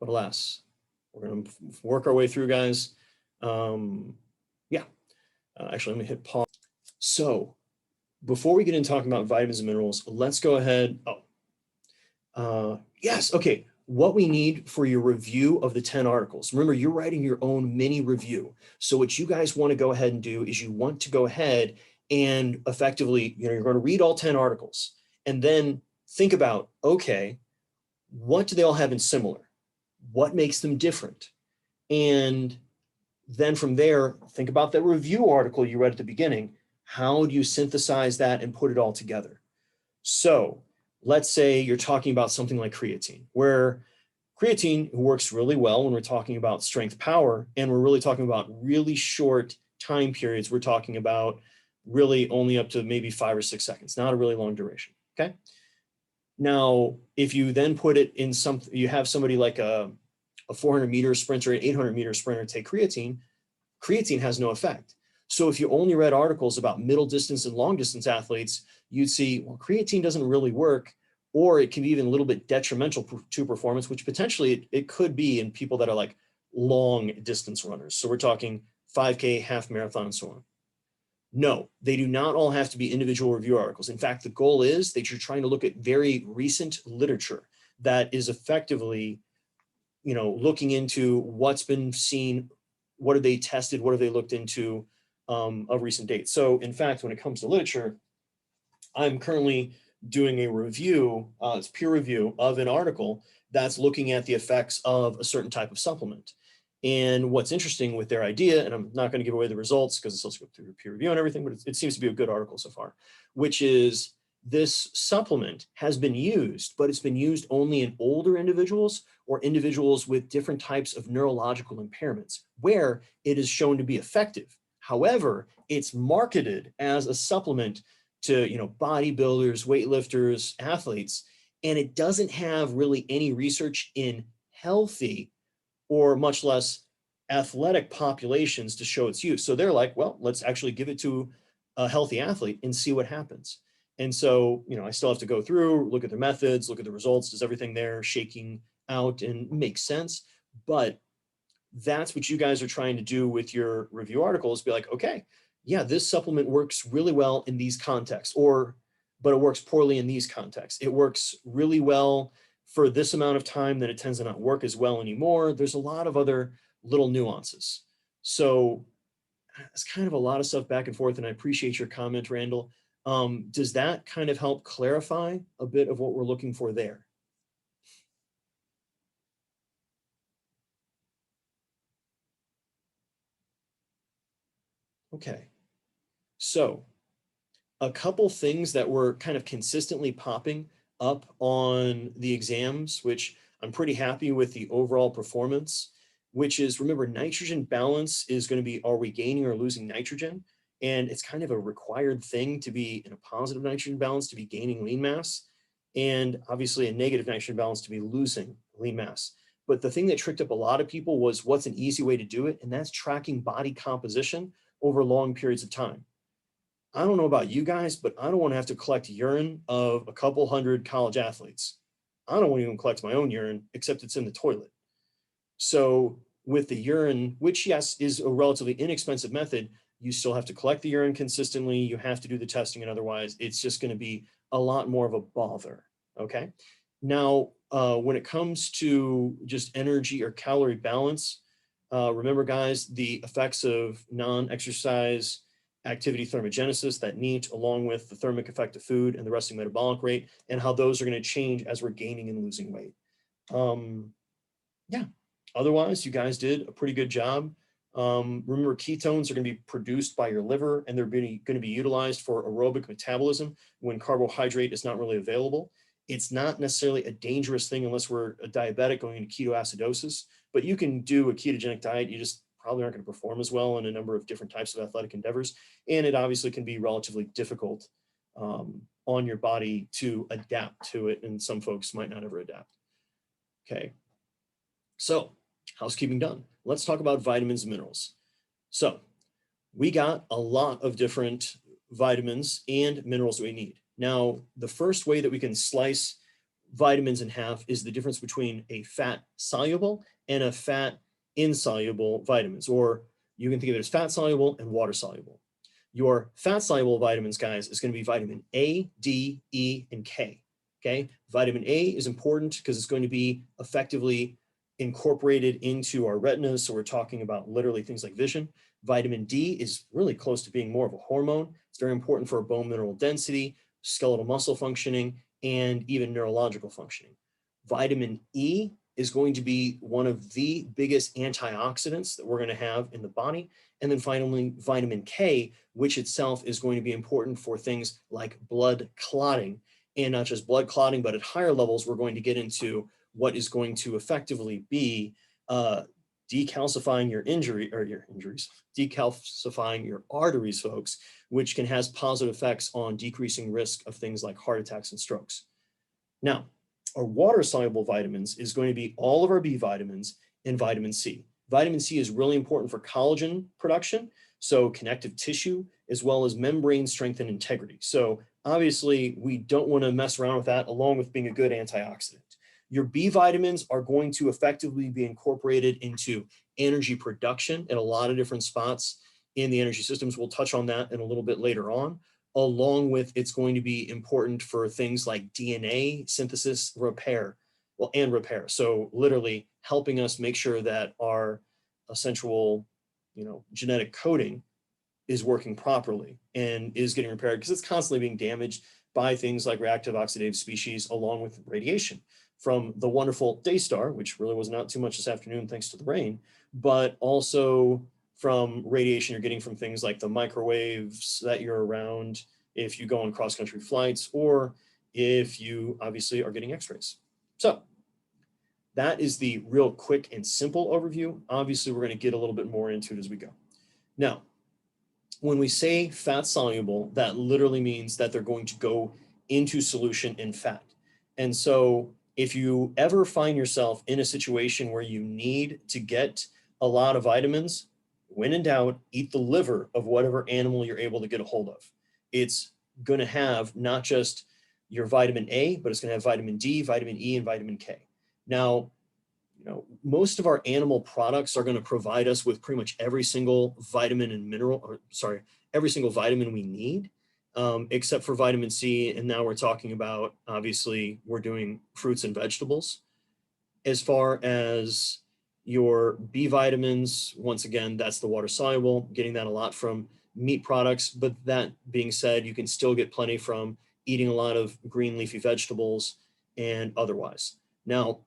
but alas, we're going to work our way through, guys. Yeah, actually, let me hit pause. So before we get into talking about vitamins and minerals, let's go ahead. Yes, okay. What we need for your review of the 10 articles. Remember, you're writing your own mini review. So what you guys want to go ahead and do is you want to go ahead and effectively, you're going to read all 10 articles and then think about, okay, what do they all have in similar? What makes them different? And then from there, think about that review article you read at the beginning. How do you synthesize that and put it all together? So let's say you're talking about something like creatine, where creatine works really well when we're talking about strength power, and we're really talking about really short time periods. We're talking about really only up to maybe 5 or 6 seconds, not a really long duration, okay? Now, if you then put it in you have somebody like a 400-meter sprinter, an 800-meter sprinter take creatine, creatine has no effect. So if you only read articles about middle distance and long distance athletes, you'd see, well, creatine doesn't really work, or it can be even a little bit detrimental to performance, which potentially it could be in people that are like long distance runners. So we're talking 5K, half marathon, and so on. No, they do not all have to be individual review articles. In fact, the goal is that you're trying to look at very recent literature that is effectively, looking into what's been seen, what have they tested, what have they looked into of recent dates. So in fact, when it comes to literature, I'm currently doing a review, it's peer review of an article that's looking at the effects of a certain type of supplement. And what's interesting with their idea, and I'm not going to give away the results because it's also through peer review and everything, but it seems to be a good article so far, which is this supplement has been used, but it's been used only in older individuals or individuals with different types of neurological impairments where it is shown to be effective. However, it's marketed as a supplement to, bodybuilders, weightlifters, athletes, and it doesn't have really any research in healthy or much less athletic populations to show its use. So they're like, well, let's actually give it to a healthy athlete and see what happens. And so, I still have to go through, look at the methods, look at the results. Does everything there shaking out and make sense? But that's what you guys are trying to do with your review articles. Be like, okay, yeah, this supplement works really well in these contexts, but it works poorly in these contexts. It works really well for this amount of time, then it tends to not work as well anymore. There's a lot of other little nuances. So it's kind of a lot of stuff back and forth, and I appreciate your comment, Randall. Does that kind of help clarify a bit of what we're looking for there? Okay, so a couple things that were kind of consistently popping up on the exams, which I'm pretty happy with the overall performance, which is, remember, nitrogen balance is going to be, are we gaining or losing nitrogen? And it's kind of a required thing to be in a positive nitrogen balance to be gaining lean mass, and obviously a negative nitrogen balance to be losing lean mass. But the thing that tricked up a lot of people was what's an easy way to do it, and that's tracking body composition over long periods of time. I don't know about you guys, but I don't want to have to collect urine of a couple hundred college athletes. I don't want to even collect my own urine, except it's in the toilet. So with the urine, which yes, is a relatively inexpensive method, you still have to collect the urine consistently. You have to do the testing, and otherwise it's just going to be a lot more of a bother. Okay. Now, when it comes to just energy or calorie balance, remember guys, the effects of non-exercise activity thermogenesis, that NEAT, along with the thermic effect of food and the resting metabolic rate, and how those are going to change as we're gaining and losing weight. Yeah, otherwise, you guys did a pretty good job. Remember, ketones are going to be produced by your liver, and they're going to be utilized for aerobic metabolism when carbohydrate is not really available. It's not necessarily a dangerous thing unless we're a diabetic going into ketoacidosis, but you can do a ketogenic diet. You just probably aren't going to perform as well in a number of different types of athletic endeavors. And it obviously can be relatively difficult on your body to adapt to it. And some folks might not ever adapt. Okay. So housekeeping done. Let's talk about vitamins and minerals. So we got a lot of different vitamins and minerals that we need. Now, the first way that we can slice vitamins in half is the difference between a fat-soluble and a fat-insoluble vitamins, or you can think of it as fat-soluble and water-soluble. Your fat-soluble vitamins, guys, is going to be vitamin A, D, E, and K. Okay, vitamin A is important because it's going to be effectively incorporated into our retinas. So we're talking about literally things like vision. Vitamin D is really close to being more of a hormone. It's very important for bone mineral density, skeletal muscle functioning, and even neurological functioning. Vitamin E is going to be one of the biggest antioxidants that we're going to have in the body. And then finally, vitamin K, which itself is going to be important for things like blood clotting, and not just blood clotting, but at higher levels, we're going to get into what is going to effectively be decalcifying your injuries, decalcifying your arteries, folks, which can have positive effects on decreasing risk of things like heart attacks and strokes. Now, our water-soluble vitamins is going to be all of our B vitamins and vitamin C. Vitamin C is really important for collagen production, so connective tissue, as well as membrane strength and integrity. So obviously, we don't want to mess around with that, along with being a good antioxidant. Your B vitamins are going to effectively be incorporated into energy production at a lot of different spots in the energy systems. We'll touch on that in a little bit later on, along with it's going to be important for things like DNA synthesis, repair. So literally helping us make sure that our essential, genetic coding is working properly and is getting repaired, because it's constantly being damaged by things like reactive oxidative species, along with radiation from the wonderful day star, which really was not too much this afternoon thanks to the rain, but also from radiation you're getting from things like the microwaves that you're around if you go on cross-country flights, or if you obviously are getting x-rays. So that is the real quick and simple overview. Obviously, we're going to get a little bit more into it as we go. Now, when we say fat soluble, that literally means that they're going to go into solution in fat. And so if you ever find yourself in a situation where you need to get a lot of vitamins, when in doubt, eat the liver of whatever animal you're able to get a hold of. It's going to have not just your vitamin A, but it's going to have vitamin D, vitamin E, and vitamin K. Now, most of our animal products are going to provide us with pretty much every single vitamin and mineral, every single vitamin we need, except for vitamin C. And now we're talking about, obviously, we're doing fruits and vegetables. As far as your B vitamins, once again, that's the water soluble, getting that a lot from meat products. But that being said, you can still get plenty from eating a lot of green leafy vegetables and otherwise. Now,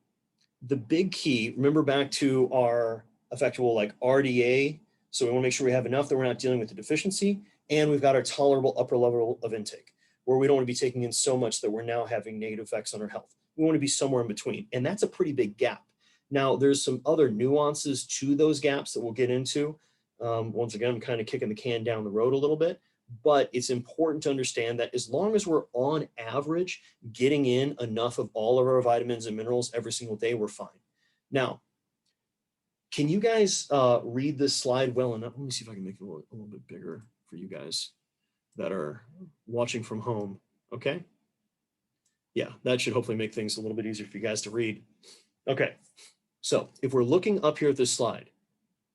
the big key, remember back to our effectual RDA. So we want to make sure we have enough that we're not dealing with the deficiency, and we've got our tolerable upper level of intake, where we don't want to be taking in so much that we're now having negative effects on our health. We want to be somewhere in between, and that's a pretty big gap. Now, there's some other nuances to those gaps that we'll get into. Once again, I'm kind of kicking the can down the road a little bit, but it's important to understand that as long as we're on average getting in enough of all of our vitamins and minerals every single day, we're fine. Now, can you guys read this slide well enough? Let me see if I can make it a little bit bigger for you guys that are watching from home. Okay. Yeah, that should hopefully make things a little bit easier for you guys to read. Okay. So if we're looking up here at this slide,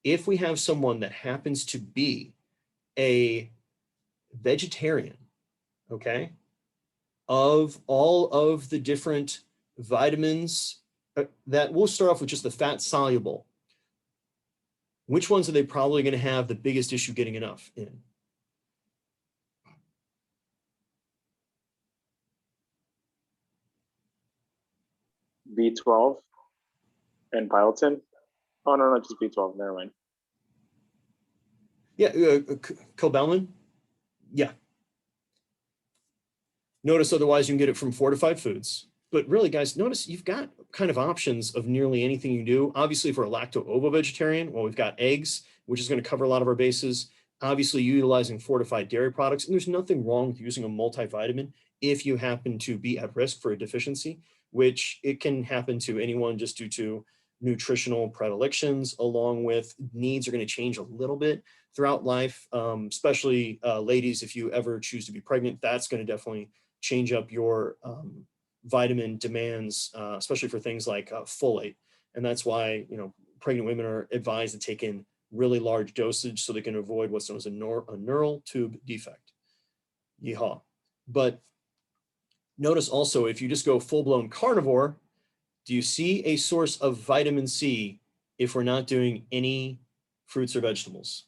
if we have someone that happens to be a vegetarian, okay, of all of the different vitamins that we'll start off with just the fat soluble, which ones are they probably going to have the biggest issue getting enough in? B12 and biotin. Oh, no, not just B12. Never mind. Yeah, cobalamin. Yeah. Notice otherwise you can get it from fortified foods. But really, guys, notice you've got kind of options of nearly anything you do. Obviously, for a lacto-ovo vegetarian, well, we've got eggs, which is going to cover a lot of our bases. Obviously, utilizing fortified dairy products. And there's nothing wrong with using a multivitamin if you happen to be at risk for a deficiency, which it can happen to anyone just due to nutritional predilections, along with needs are going to change a little bit throughout life, especially ladies, if you ever choose to be pregnant, that's going to definitely change up your vitamin demands, especially for things like folate. And that's why, pregnant women are advised to take in really large dosage so they can avoid what's known as a neural tube defect. Yeehaw. But notice also, if you just go full-blown carnivore, do you see a source of vitamin C if we're not doing any fruits or vegetables?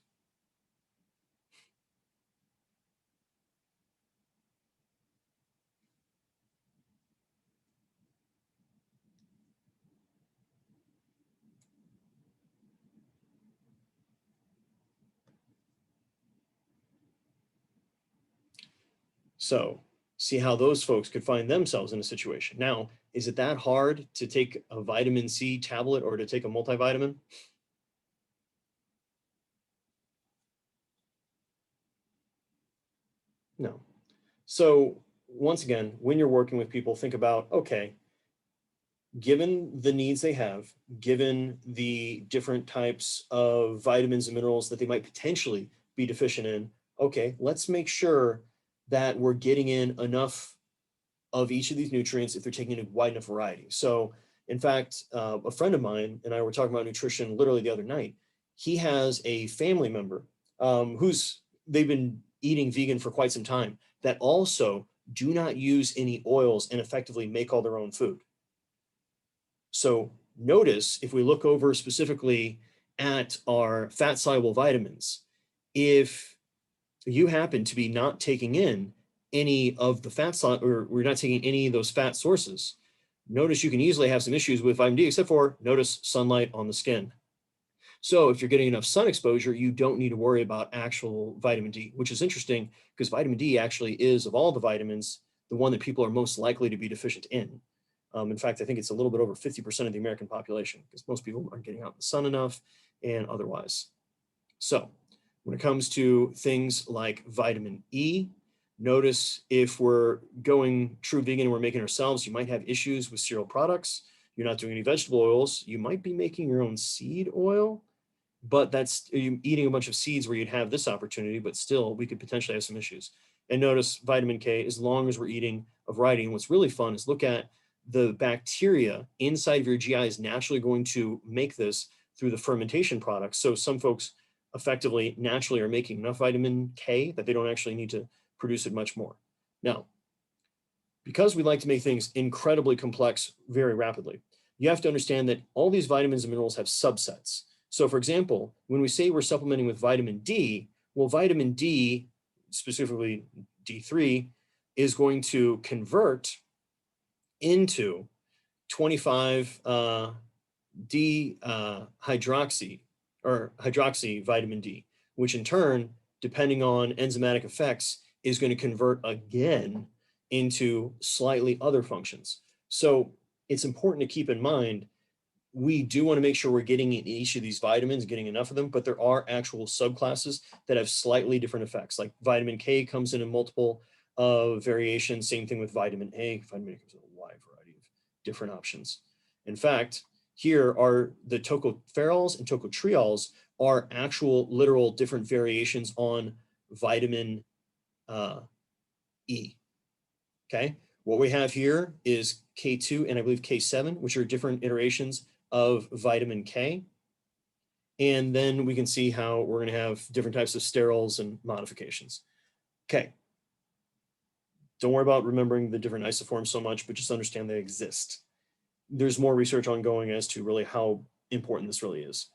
So see how those folks could find themselves in a situation. Now, is it that hard to take a vitamin C tablet or to take a multivitamin? No. So once again, when you're working with people, think about, okay, given the needs they have, given the different types of vitamins and minerals that they might potentially be deficient in, okay, let's make sure that we're getting in enough of each of these nutrients if they're taking a wide enough variety. So in fact, a friend of mine and I were talking about nutrition literally the other night. He has a family member they've been eating vegan for quite some time that also do not use any oils and effectively make all their own food. So notice if we look over specifically at our fat-soluble vitamins, if you happen to be not taking in any of the fat, or we're not taking any of those fat sources, notice you can easily have some issues with vitamin D, except for notice sunlight on the skin. So if you're getting enough sun exposure, you don't need to worry about actual vitamin D, which is interesting because vitamin D actually is, of all the vitamins, the one that people are most likely to be deficient in. In fact, I think it's a little bit over 50% of the American population because most people aren't getting out in the sun enough and otherwise. So when it comes to things like vitamin E, notice if we're going true vegan and we're making ourselves, you might have issues with cereal products. You're not doing any vegetable oils. You might be making your own seed oil, but that's eating a bunch of seeds where you'd have this opportunity, but still we could potentially have some issues. And notice vitamin K, as long as we're eating a variety. And what's really fun is look at the bacteria inside of your GI is naturally going to make this through the fermentation products. So some folks effectively naturally are making enough vitamin K that they don't actually need to produce it much more. Now, because we like to make things incredibly complex very rapidly, you have to understand that all these vitamins and minerals have subsets. So for example, when we say we're supplementing with vitamin D, well, vitamin D, specifically D3, is going to convert into 25 hydroxy vitamin D, which in turn, depending on enzymatic effects, is going to convert again into slightly other functions. So it's important to keep in mind, we do want to make sure we're getting in each of these vitamins, getting enough of them, but there are actual subclasses that have slightly different effects. Like vitamin K comes in multiple variations, same thing with vitamin A. Vitamin A comes in a wide variety of different options. In fact, here are the tocopherols and tocotriols are actual literal different variations on vitamin E. Okay, what we have here is K2 and I believe K7, which are different iterations of vitamin K. And then we can see how we're going to have different types of sterols and modifications. Okay. Don't worry about remembering the different isoforms so much, but just understand they exist. There's more research ongoing as to really how important this really is.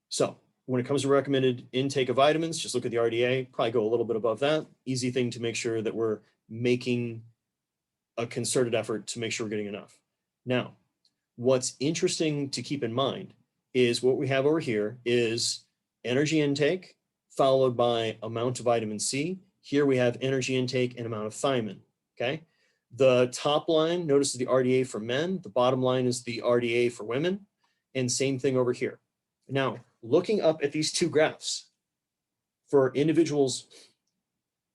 So when it comes to recommended intake of vitamins, just look at the RDA, probably go a little bit above that. Easy thing to make sure that we're making a concerted effort to make sure we're getting enough. Now, what's interesting to keep in mind is what we have over here is energy intake followed by amount of vitamin C. Here we have energy intake and amount of thiamine, okay? The top line, notice the RDA for men. The bottom line is the RDA for women. And same thing over here. Now, looking up at these two graphs for individuals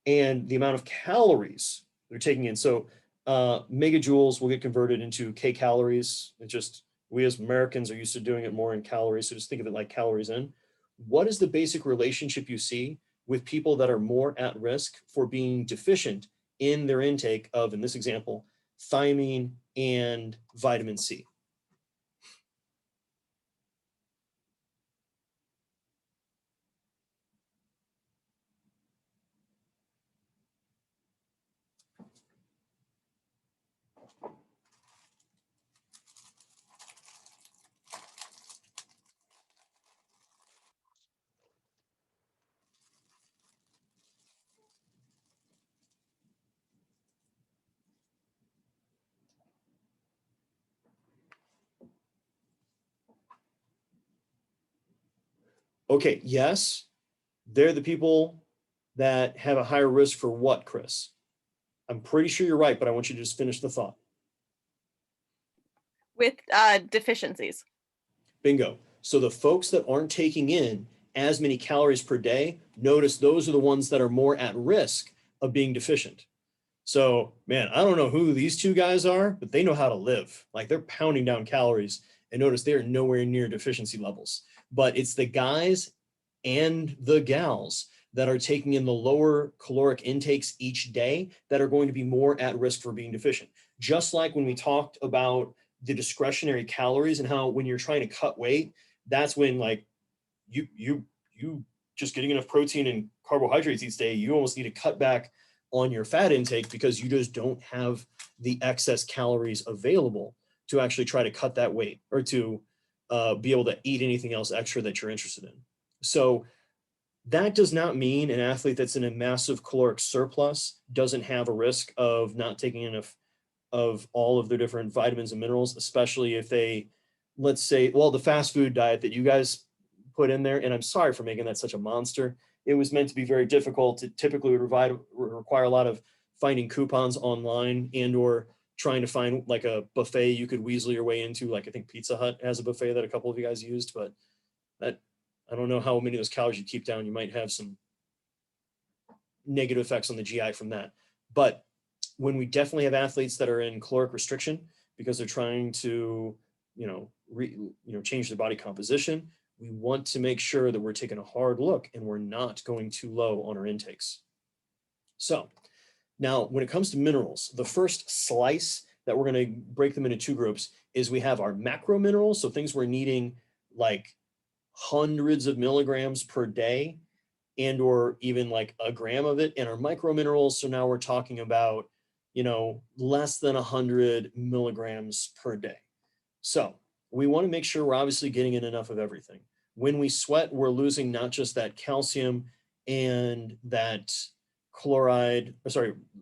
and the amount of calories they're taking in. So megajoules will get converted into kcalories. It just, we as Americans are used to doing it more in calories. So just think of it like calories in. What is the basic relationship you see with people that are more at risk for being deficient in their intake of, in this example, thiamine and vitamin C. Okay, yes, they're the people that have a higher risk for what, Chris? I'm pretty sure you're right, but I want you to just finish the thought. With deficiencies. Bingo. So the folks that aren't taking in as many calories per day, notice those are the ones that are more at risk of being deficient. So, man, I don't know who these two guys are, but they know how to live. Like they're pounding down calories, and notice they are nowhere near deficiency levels. But it's the guys and the gals that are taking in the lower caloric intakes each day that are going to be more at risk for being deficient. Just like when we talked about the discretionary calories and how when you're trying to cut weight, that's when like you just getting enough protein and carbohydrates each day, you almost need to cut back on your fat intake because you just don't have the excess calories available to actually try to cut that weight or to be able to eat anything else extra that you're interested in. So that does not mean an athlete that's in a massive caloric surplus doesn't have a risk of not taking enough of all of their different vitamins and minerals, especially if they, let's say, well, the fast food diet that you guys put in there, and I'm sorry for making that such a monster. It was meant to be very difficult. It typically would require a lot of finding coupons online and or trying to find like a buffet you could weasel your way into. Like I think Pizza Hut has a buffet that a couple of you guys used, but that I don't know how many of those calories you keep down. You might have some negative effects on the GI from that. But when we definitely have athletes that are in caloric restriction because they're trying to, change their body composition, we want to make sure that we're taking a hard look and we're not going too low on our intakes. So now when it comes to minerals, the first slice that we're going to break them into two groups is we have our macrominerals. So things we're needing like hundreds of milligrams per day and or even like a gram of it, and our microminerals. So now we're talking about, less than 100 milligrams per day. So we want to make sure we're obviously getting in enough of everything. When we sweat, we're losing not just that calcium and that chloride,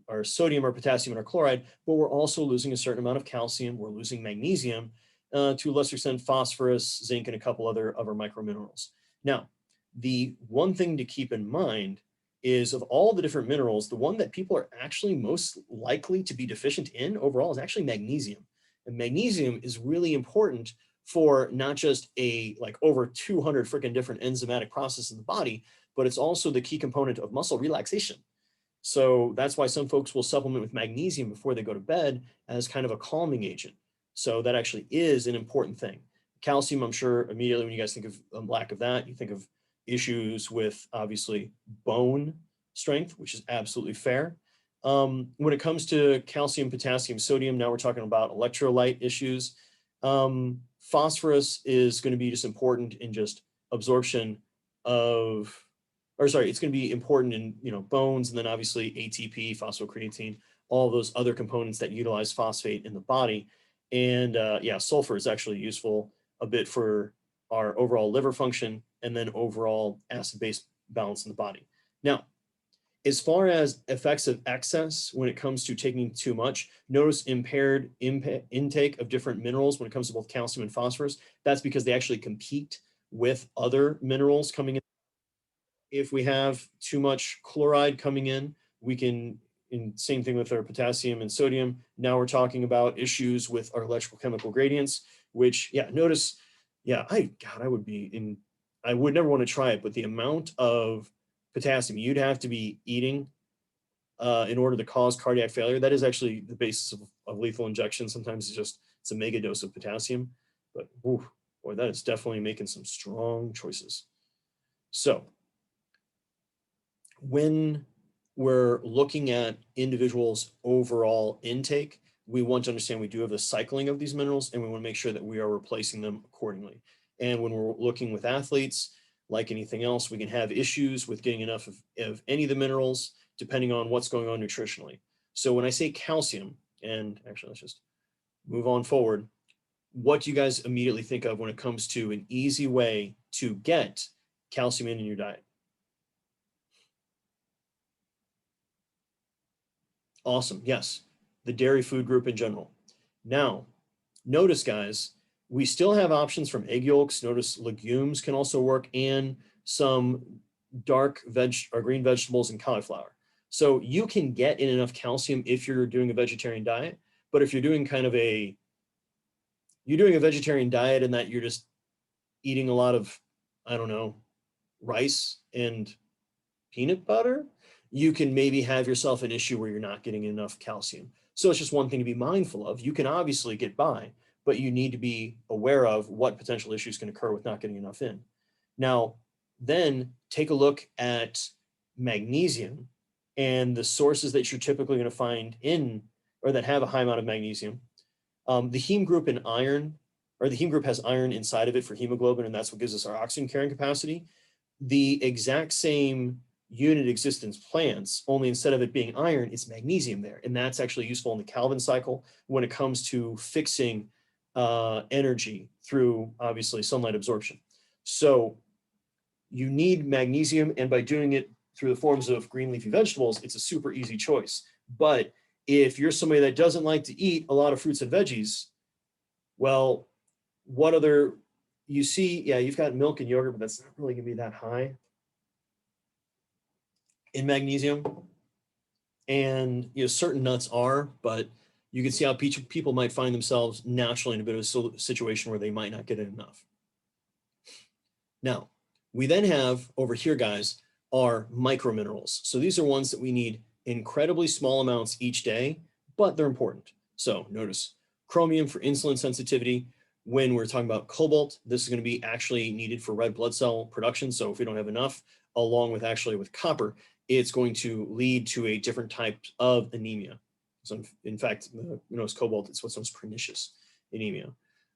or sodium or potassium and our chloride, but we're also losing a certain amount of calcium. We're losing magnesium, to a lesser extent, phosphorus, zinc, and a couple other of our microminerals. Now, the one thing to keep in mind is of all the different minerals, the one that people are actually most likely to be deficient in overall is actually magnesium. And magnesium is really important for not just like over 200 freaking different enzymatic processes in the body, but it's also the key component of muscle relaxation. So that's why some folks will supplement with magnesium before they go to bed as kind of a calming agent. So that actually is an important thing. Calcium, I'm sure immediately when you guys think of a lack of that, you think of issues with obviously bone strength, which is absolutely fair. When it comes to calcium, potassium, sodium, now we're talking about electrolyte issues. Phosphorus is going to be just important in just absorption of, it's going to be important in, bones, and then obviously ATP, phosphocreatine, all those other components that utilize phosphate in the body. And sulfur is actually useful a bit for our overall liver function and then overall acid-base balance in the body. Now, as far as effects of excess when it comes to taking too much, notice impaired intake of different minerals when it comes to both calcium and phosphorus. That's because they actually compete with other minerals coming in. If we have too much chloride coming in, we can, and same thing with our potassium and sodium. Now we're talking about issues with our electrical chemical gradients, which, notice, I would never want to try it, but the amount of potassium you'd have to be eating in order to cause cardiac failure, that is actually the basis of lethal injection. Sometimes it's a mega dose of potassium, but boy, that is definitely making some strong choices. So when we're looking at individuals' overall intake, we want to understand we do have the cycling of these minerals, and we want to make sure that we are replacing them accordingly. And when we're looking with athletes, like anything else, we can have issues with getting enough of any of the minerals, depending on what's going on nutritionally. So when I say calcium, and actually let's just move on forward, what do you guys immediately think of when it comes to an easy way to get calcium in your diet? Awesome, yes, the dairy food group in general. Now, notice guys, we still have options from egg yolks. Notice legumes can also work, and some dark veg or green vegetables and cauliflower. So you can get in enough calcium if you're doing a vegetarian diet, but if you're doing you're doing a vegetarian diet and that you're just eating a lot of, I don't know, rice and peanut butter, you can maybe have yourself an issue where you're not getting enough calcium. So it's just one thing to be mindful of. You can obviously get by, but you need to be aware of what potential issues can occur with not getting enough in. Now, then take a look at magnesium and the sources that you're typically going to find in, or that have a high amount of magnesium. The heme group in iron, or the heme group has iron inside of it for hemoglobin, and that's what gives us our oxygen carrying capacity. The exact same unit exists in plants, only instead of it being iron, it's magnesium there. And that's actually useful in the Calvin cycle when it comes to fixing energy through, obviously, sunlight absorption. So you need magnesium, and by doing it through the forms of green leafy vegetables, it's a super easy choice. But if you're somebody that doesn't like to eat a lot of fruits and veggies, well, what other, you see, yeah, you've got milk and yogurt, but that's not really gonna be that high in magnesium. And certain nuts are, but you can see how people might find themselves naturally in a bit of a situation where they might not get it enough. Now, we then have over here, guys, are microminerals. So these are ones that we need incredibly small amounts each day, but they're important. So notice chromium for insulin sensitivity. When we're talking about cobalt, this is going to be actually needed for red blood cell production. So if we don't have enough, along with with copper, it's going to lead to a different type of anemia. So in fact, cobalt, it's what's known as pernicious anemia.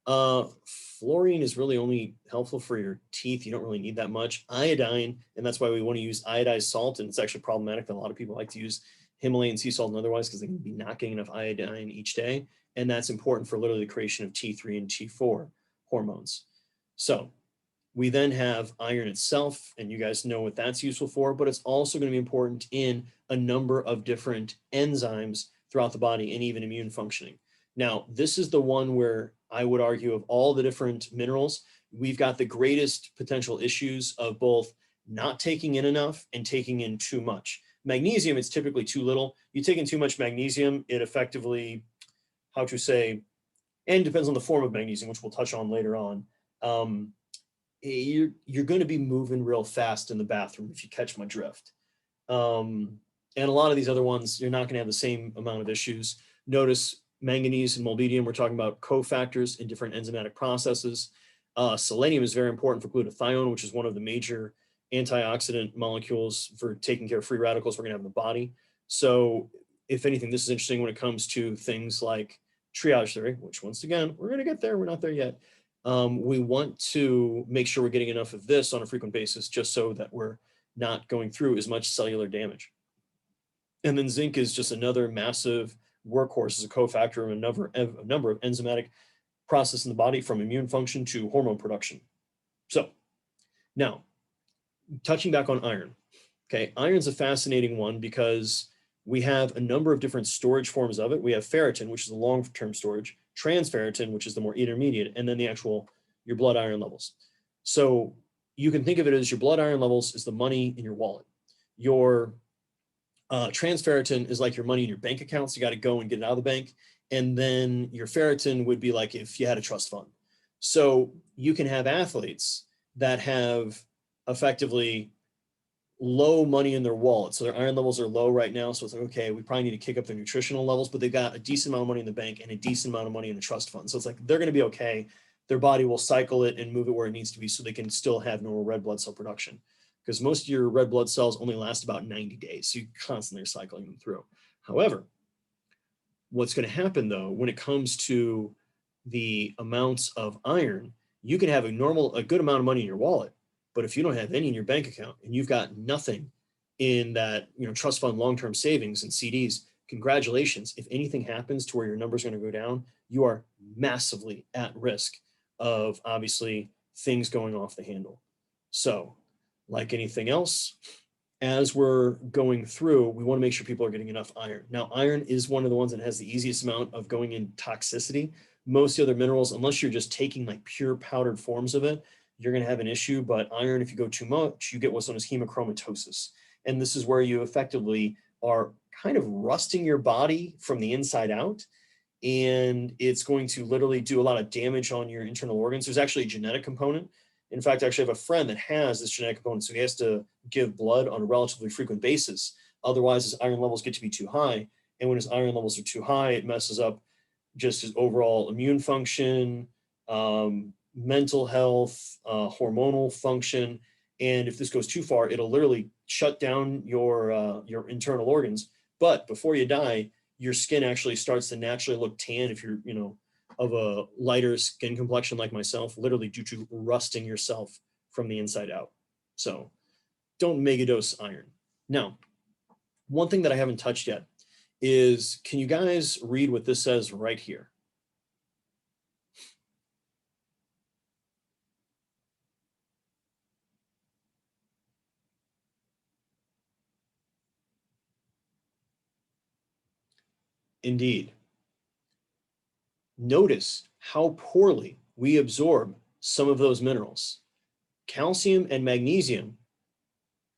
Fluorine is really only helpful for your teeth. You don't really need that much. Iodine, and that's why we want to use iodized salt, and it's actually problematic that a lot of people like to use Himalayan sea salt and otherwise because they can be not getting enough iodine each day, and that's important for literally the creation of T3 and T4 hormones. So we then have iron itself, and you guys know what that's useful for, but it's also going to be important in a number of different enzymes throughout the body and even immune functioning. Now, this is the one where I would argue of all the different minerals, we've got the greatest potential issues of both not taking in enough and taking in too much. Magnesium is typically too little. You take in too much magnesium, it effectively, and it depends on the form of magnesium, which we'll touch on later on. You're going to be moving real fast in the bathroom if you catch my drift. And a lot of these other ones, you're not going to have the same amount of issues. Notice manganese and molybdenum, we're talking about cofactors in different enzymatic processes. Selenium is very important for glutathione, which is one of the major antioxidant molecules for taking care of free radicals we're going to have in the body. So if anything, this is interesting when it comes to things like triage theory, which once again, we're going to get there. We're not there yet. We want to make sure we're getting enough of this on a frequent basis, just so that we're not going through as much cellular damage. And then zinc is just another massive workhorse as a cofactor in a number of enzymatic processes in the body, from immune function to hormone production. So now, touching back on iron. Okay, iron's a fascinating one because we have a number of different storage forms of it. We have ferritin, which is the long-term storage, transferritin, which is the more intermediate, and then your blood iron levels. So you can think of it as your blood iron levels is the money in your wallet. Your transferritin is like your money in your bank accounts. You got to go and get it out of the bank. And then your ferritin would be like if you had a trust fund. So you can have athletes that have effectively low money in their wallet. So their iron levels are low right now. So it's like, okay, we probably need to kick up their nutritional levels, but they've got a decent amount of money in the bank and a decent amount of money in the trust fund. So it's like, they're going to be okay. Their body will cycle it and move it where it needs to be so they can still have normal red blood cell production. Because most of your red blood cells only last about 90 days. So you constantly are cycling them through. However, What's going to happen though, when it comes to the amounts of iron, you can have a good amount of money in your wallet, but if you don't have any in your bank account and you've got nothing in that, trust fund long-term savings and CDs, congratulations. If anything happens to where your number's going to go down, you are massively at risk of obviously things going off the handle. So, like anything else, as we're going through, we want to make sure people are getting enough iron. Now, iron is one of the ones that has the easiest amount of going in toxicity. Most of the other minerals, unless you're just taking like pure powdered forms of it, you're going to have an issue. But iron, if you go too much, you get what's known as hemochromatosis. And this is where you effectively are kind of rusting your body from the inside out. And it's going to literally do a lot of damage on your internal organs. There's actually a genetic component. In fact, I actually have a friend that has this genetic component, so he has to give blood on a relatively frequent basis. Otherwise, his iron levels get to be too high. And when his iron levels are too high, it messes up just his overall immune function, mental health, hormonal function. And if this goes too far, it'll literally shut down your internal organs. But before you die, your skin actually starts to naturally look tan if you're, of a lighter skin complexion like myself, literally due to rusting yourself from the inside out. So don't megadose iron. Now, one thing that I haven't touched yet is, can you guys read what this says right here? Indeed. Notice how poorly we absorb some of those minerals. Calcium and magnesium,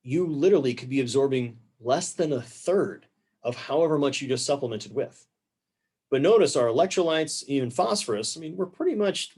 you literally could be absorbing less than a third of however much you just supplemented with. But notice our electrolytes, even phosphorus, I mean, we're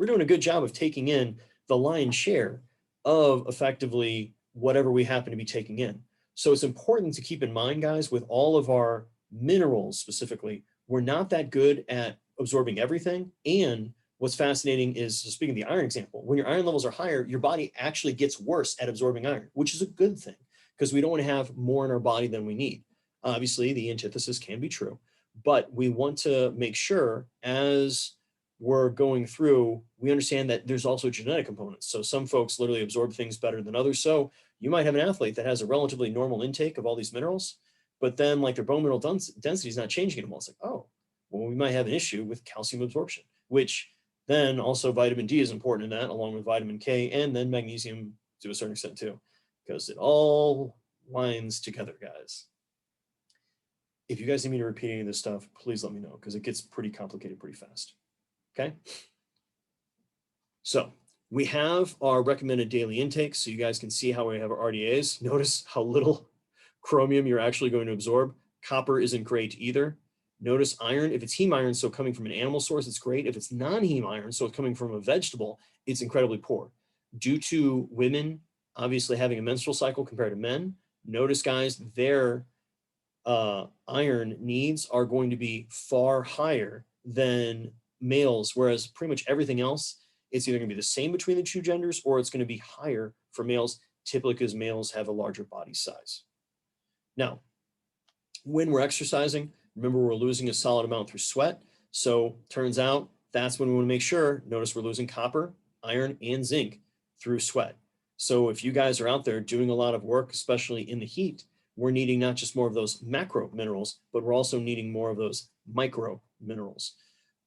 doing a good job of taking in the lion's share of effectively whatever we happen to be taking in. So it's important to keep in mind, guys, with all of our minerals specifically, we're not that good at absorbing everything. And what's fascinating is, so speaking of the iron example, when your iron levels are higher, your body actually gets worse at absorbing iron, which is a good thing because we don't want to have more in our body than we need. Obviously, the antithesis can be true, but we want to make sure as we're going through, we understand that there's also genetic components. So some folks literally absorb things better than others. So you might have an athlete that has a relatively normal intake of all these minerals, but then like their bone mineral density is not changing anymore. It's like, oh, well, we might have an issue with calcium absorption, which then also vitamin D is important in that, along with vitamin K, and then magnesium to a certain extent too, because it all lines together, guys. If you guys need me to repeat any of this stuff, please let me know because it gets pretty complicated pretty fast. Okay. So we have our recommended daily intake. So you guys can see how we have our RDAs. Notice how little chromium you're actually going to absorb. Copper isn't great either. Notice iron, if it's heme iron, so coming from an animal source, it's great. If it's non-heme iron, so it's coming from a vegetable, it's incredibly poor. Due to women obviously having a menstrual cycle compared to men, notice, guys, their iron needs are going to be far higher than males, whereas pretty much everything else, it's either going to be the same between the two genders or it's going to be higher for males, typically because males have a larger body size. Now, when we're exercising, remember we're losing a solid amount through sweat. So turns out that's when we want to make sure, notice we're losing copper, iron, and zinc through sweat. So if you guys are out there doing a lot of work, especially in the heat, we're needing not just more of those macro minerals, but we're also needing more of those micro minerals.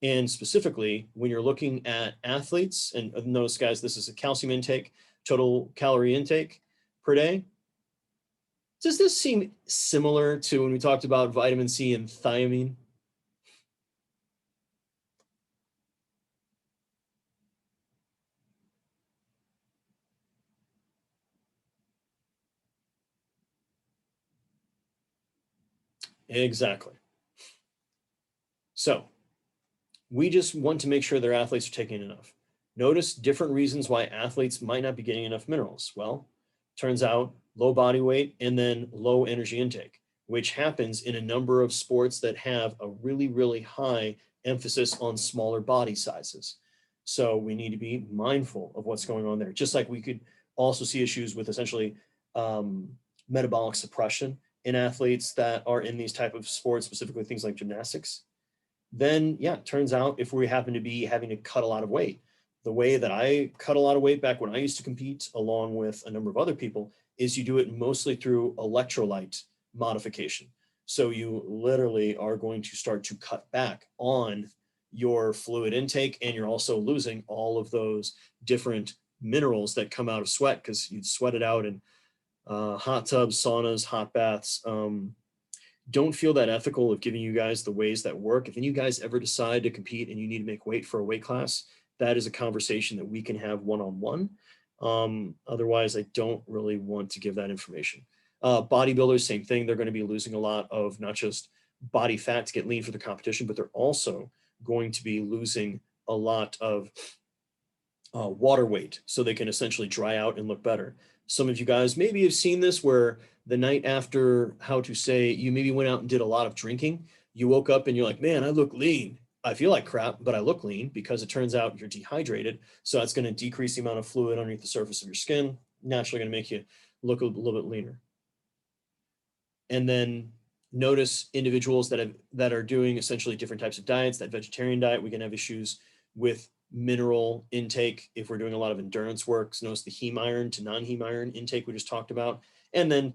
And specifically, when you're looking at athletes, and notice, guys, this is a calcium intake, total calorie intake per day. Does this seem similar to when we talked about vitamin C and thiamine? Exactly. So we just want to make sure their athletes are taking enough. Notice different reasons why athletes might not be getting enough minerals. Well, turns out low body weight and then low energy intake, which happens in a number of sports that have a really, really high emphasis on smaller body sizes. So we need to be mindful of what's going on there. Just like we could also see issues with essentially metabolic suppression in athletes that are in these type of sports, specifically things like gymnastics. then yeah, it turns out if we happen to be having to cut a lot of weight, the way that I cut a lot of weight back when I used to compete along with a number of other people is you do it mostly through electrolyte modification. So you literally are going to start to cut back on your fluid intake, and you're also losing all of those different minerals that come out of sweat because you'd sweat it out in hot tubs, saunas, hot baths. Don't feel that ethical of giving you guys the ways that work. If any of you guys ever decide to compete and you need to make weight for a weight class, that is a conversation that we can have one-on-one. Otherwise, I don't really want to give that information. Bodybuilders, same thing. They're going to be losing a lot of not just body fat to get lean for the competition, but they're also going to be losing a lot of water weight so they can essentially dry out and look better. Some of you guys maybe have seen this where the night after, how to say, you maybe went out and did a lot of drinking, you woke up and you're like, man, I look lean. I feel like crap, but I look lean, because it turns out you're dehydrated. So that's going to decrease the amount of fluid underneath the surface of your skin, naturally going to make you look a little bit leaner. And then notice individuals that are doing essentially different types of diets. That vegetarian diet, we can have issues with mineral intake if we're doing a lot of endurance work. So notice the heme iron to non-heme iron intake we just talked about. And then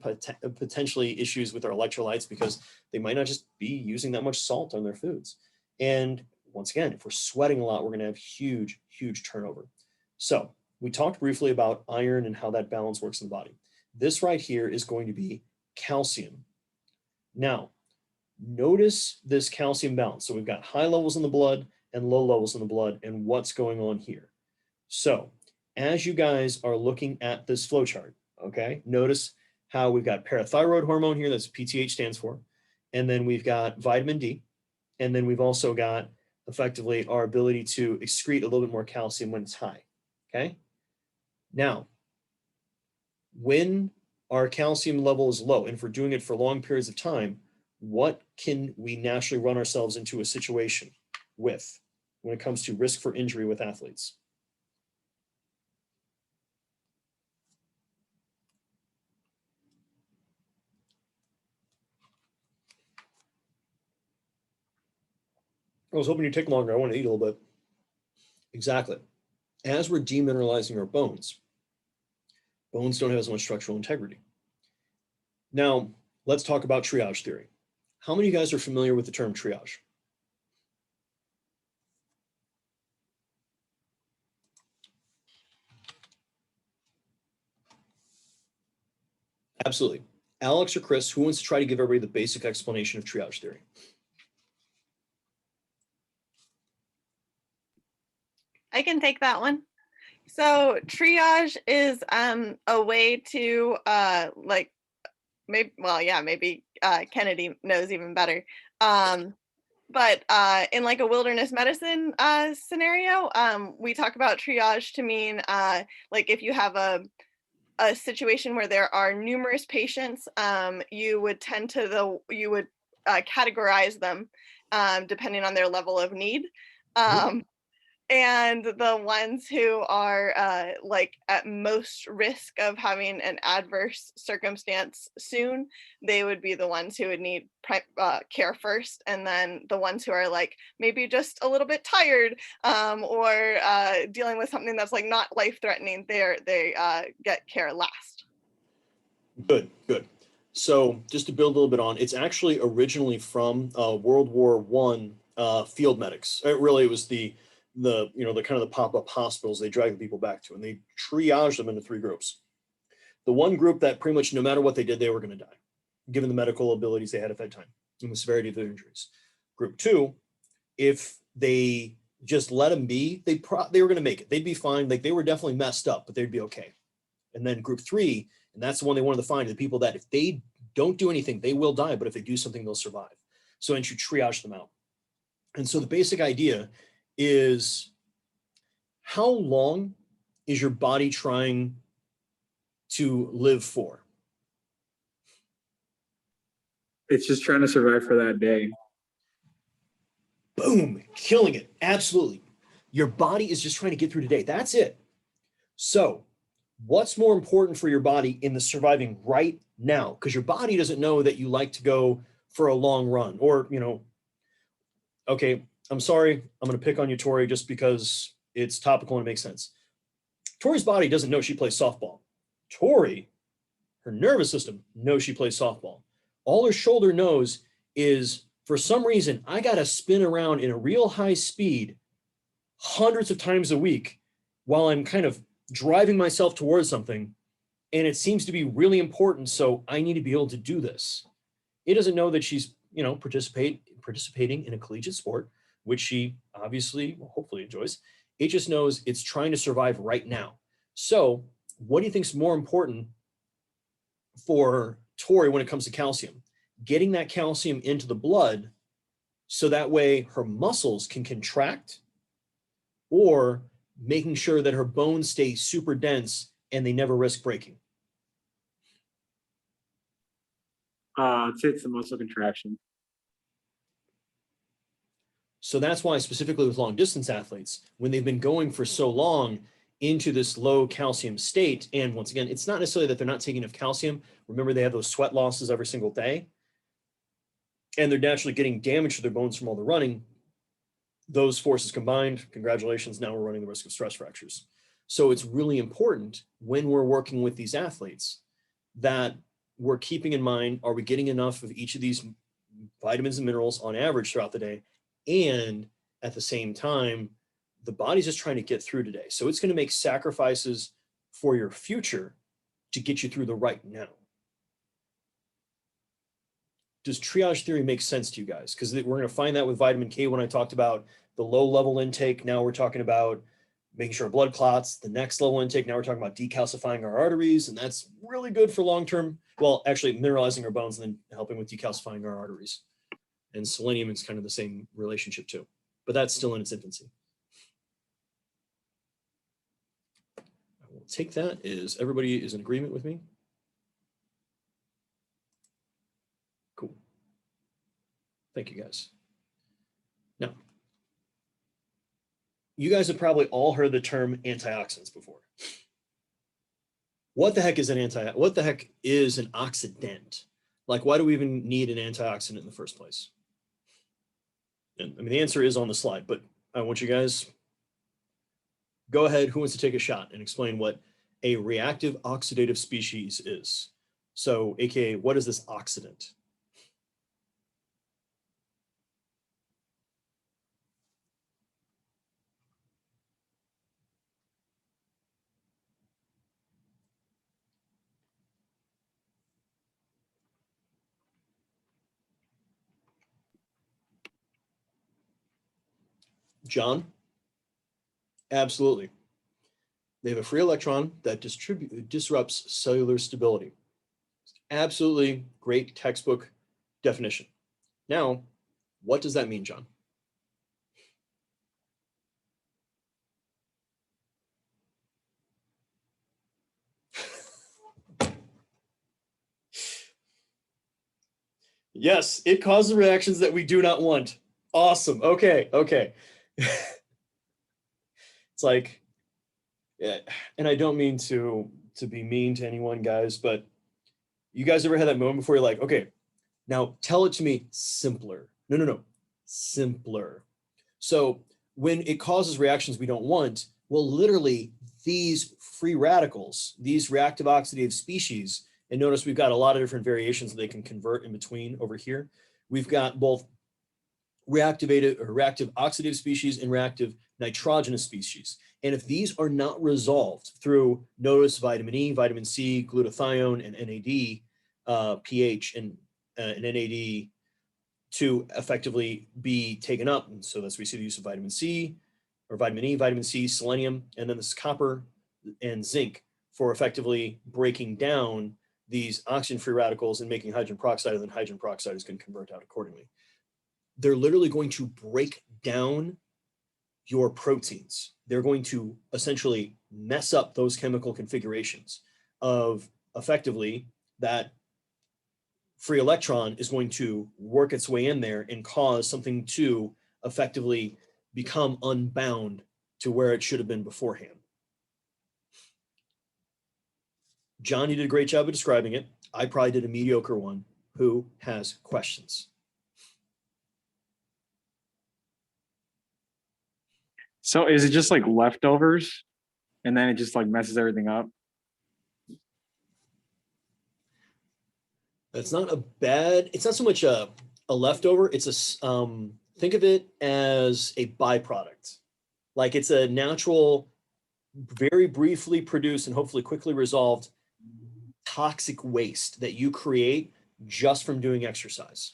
potentially issues with our electrolytes because they might not just be using that much salt on their foods. And once again, if we're sweating a lot, we're going to have huge, huge turnover. So we talked briefly about iron and how that balance works in the body. This right here is going to be calcium. Now, notice this calcium balance. So we've got high levels in the blood and low levels in the blood, and what's going on here. So as you guys are looking at this flow chart, okay, notice how we've got parathyroid hormone here, that's PTH stands for, and then we've got vitamin D, and then we've also got effectively our ability to excrete a little bit more calcium when it's high, okay? Now, when our calcium level is low, and if we're doing it for long periods of time, what can we naturally run ourselves into a situation with when it comes to risk for injury with athletes? I was hoping you'd take longer. I want to eat a little bit. Exactly. As we're demineralizing our bones, bones don't have as much structural integrity. Now, let's talk about triage theory. How many of you guys are familiar with the term triage? Absolutely. Alex or Chris, who wants to try to give everybody the basic explanation of triage theory? I can take that one. So triage is a way to like maybe, well, yeah, maybe Kennedy knows even better. But in like a wilderness medicine scenario, we talk about triage to mean like if you have a situation where there are numerous patients, you would tend to categorize them depending on their level of need. And the ones who are like at most risk of having an adverse circumstance soon, they would be the ones who would need care first. And then the ones who are like maybe just a little bit tired or dealing with something that's like not life-threatening, they get care last. Good, good. So just to build a little bit on, it's actually originally from World War I field medics. It was the kind of the pop-up hospitals they drag the people back to, and they triage them into three groups. The one group that pretty much no matter what they did, they were going to die, given the medical abilities they had at that time and the severity of their injuries. Group two, if they just let them be, they were going to make it. They'd be fine. Like they were definitely messed up, but they'd be okay. And then group three, and that's the one they wanted to find, the people that if they don't do anything, they will die, but if they do something, they'll survive. So then you triage them out. And so the basic idea is, how long is your body trying to live for? It's just trying to survive for that day. Boom, killing it. Absolutely. Your body is just trying to get through today. That's it. So what's more important for your body in the surviving right now? Because your body doesn't know that you like to go for a long run or, Okay, I'm sorry. I'm going to pick on you, Tori, just because it's topical and it makes sense. Tori's body doesn't know she plays softball. Tori, her nervous system knows she plays softball. All her shoulder knows is, for some reason, I got to spin around in a real high speed hundreds of times a week while I'm kind of driving myself towards something. And it seems to be really important. So I need to be able to do this. It doesn't know that she's, participating in a collegiate sport, which she obviously, well, hopefully enjoys. It just knows it's trying to survive right now. So what do you think is more important for Tori when it comes to calcium? Getting that calcium into the blood so that way her muscles can contract, or making sure that her bones stay super dense and they never risk breaking? It's the muscle contraction. So that's why, specifically with long distance athletes, when they've been going for so long into this low calcium state, and once again, it's not necessarily that they're not taking enough calcium. Remember, they have those sweat losses every single day, and they're naturally getting damage to their bones from all the running. Those forces combined, congratulations, now we're running the risk of stress fractures. So it's really important when we're working with these athletes that we're keeping in mind, are we getting enough of each of these vitamins and minerals on average throughout the day? And at the same time, the body's just trying to get through today. So it's going to make sacrifices for your future to get you through the right now. Does triage theory make sense to you guys? Because we're going to find that with vitamin K when I talked about the low level intake. Now we're talking about making sure blood clots. The next level intake, now we're talking about decalcifying our arteries. And that's really good for long-term, well, actually mineralizing our bones and then helping with decalcifying our arteries. And selenium is kind of the same relationship too, but that's still in its infancy. I will take that as everybody is in agreement with me. Cool. Thank you guys. Now, you guys have probably all heard the term antioxidants before. What the heck is an oxidant? Like, why do we even need an antioxidant in the first place? And I mean, the answer is on the slide, but I want you guys, go ahead. Who wants to take a shot and explain what a reactive oxidative species is? So, AKA, what is this oxidant? John? Absolutely. They have a free electron that disrupts cellular stability. Absolutely great textbook definition. Now, what does that mean, John? Yes, it causes reactions that we do not want. Awesome. Okay. It's like, yeah, and I don't mean to be mean to anyone, guys, but you guys ever had that moment before you're like, okay, now tell it to me simpler. No, simpler. So when it causes reactions we don't want, well, literally these free radicals, these reactive oxidative species, and notice we've got a lot of different variations that they can convert in between over here. We've got both reactive oxidative species and reactive nitrogenous species. And if these are not resolved through, notice vitamin E, vitamin C, glutathione, and NAD, pH, and NAD to effectively be taken up. And so that's, we see the use of vitamin C, or vitamin E, vitamin C, selenium, and then this copper and zinc for effectively breaking down these oxygen-free radicals and making hydrogen peroxide, and then hydrogen peroxide is going to convert out accordingly. They're literally going to break down your proteins. They're going to essentially mess up those chemical configurations of effectively that free electron is going to work its way in there and cause something to effectively become unbound to where it should have been beforehand. John, you did a great job of describing it. I probably did a mediocre one. Who has questions? So is it just like leftovers and then it just like messes everything up? It's not it's not so much a leftover. Think of it as a byproduct. Like it's a natural, very briefly produced and hopefully quickly resolved toxic waste that you create just from doing exercise.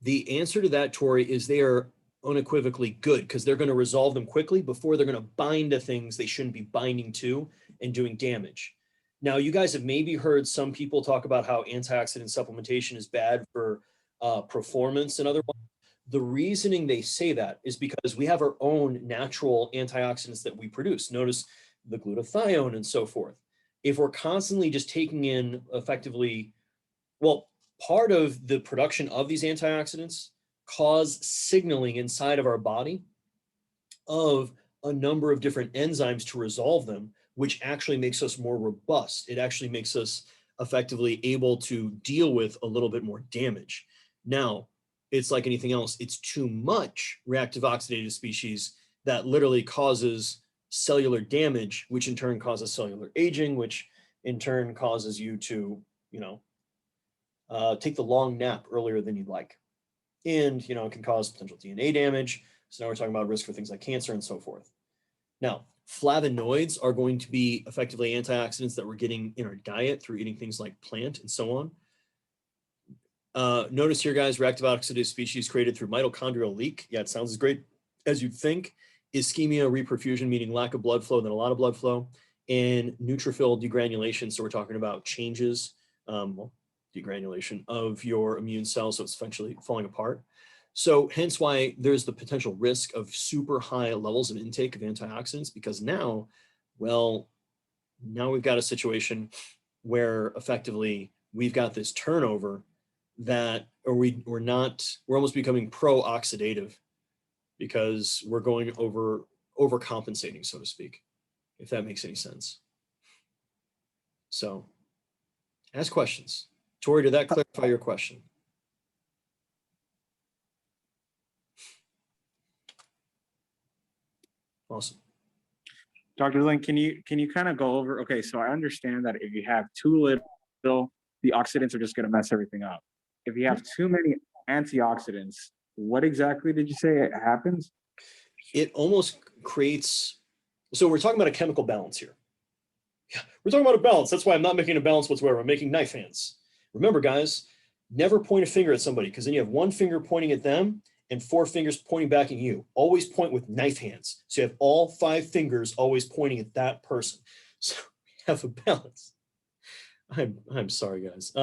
The answer to that, Tori, is they are unequivocally good because they're going to resolve them quickly before they're going to bind to things they shouldn't be binding to and doing damage. Now, you guys have maybe heard some people talk about how antioxidant supplementation is bad for performance and otherwise. The reasoning they say that is because we have our own natural antioxidants that we produce. Notice the glutathione and so forth. If we're constantly just taking in effectively, well, part of the production of these antioxidants cause signaling inside of our body of a number of different enzymes to resolve them, which actually makes us more robust. It actually makes us effectively able to deal with a little bit more damage. Now, it's like anything else. It's too much reactive oxidative species that literally causes cellular damage, which in turn causes cellular aging, which in turn causes you to, take the long nap earlier than you'd like. And, it can cause potential DNA damage. So now we're talking about risk for things like cancer and so forth. Now, flavonoids are going to be effectively antioxidants that we're getting in our diet through eating things like plant and so on. Notice here, guys, reactive oxidative species created through mitochondrial leak. Yeah, it sounds as great as you'd think. Ischemia, reperfusion, meaning lack of blood flow, then a lot of blood flow, and neutrophil degranulation. So we're talking about changes, degranulation of your immune cells. So it's essentially falling apart. So hence why there's the potential risk of super high levels of intake of antioxidants, because now we've got a situation where effectively we've got this turnover that, or we're almost becoming pro-oxidative because we're going overcompensating, so to speak, if that makes any sense. So ask questions. Tori, did that clarify your question? Awesome. Dr. Lin, can you kind of go over, okay, so I understand that if you have too little, the oxidants are just going to mess everything up. If you have too many antioxidants, what exactly did you say happens? It almost creates, so we're talking about a chemical balance here. Yeah, we're talking about a balance. That's why I'm not making a balance whatsoever. I'm making knife hands. Remember, guys, never point a finger at somebody, because then you have one finger pointing at them and 4 fingers pointing back at you. Always point with knife hands. So you have all 5 fingers always pointing at that person. So we have a balance. I'm sorry, guys.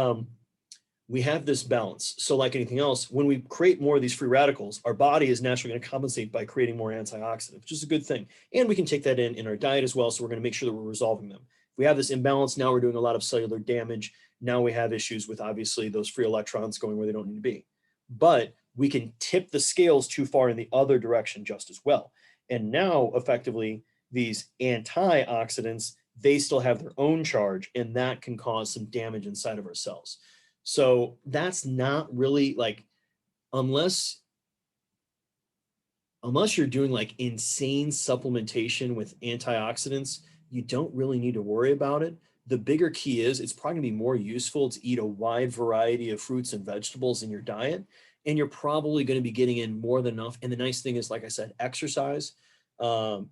We have this balance. So like anything else, when we create more of these free radicals, our body is naturally going to compensate by creating more antioxidants, which is a good thing. And we can take that in our diet as well. So we're going to make sure that we're resolving them. If we have this imbalance, now we're doing a lot of cellular damage. Now we have issues with obviously those free electrons going where they don't need to be. But we can tip the scales too far in the other direction just as well. And now effectively these antioxidants, they still have their own charge, and that can cause some damage inside of our cells. So that's not really like, unless you're doing like insane supplementation with antioxidants, you don't really need to worry about it. The bigger key is it's probably gonna be more useful to eat a wide variety of fruits and vegetables in your diet, and you're probably going to be getting in more than enough. And the nice thing is, like I said, exercise,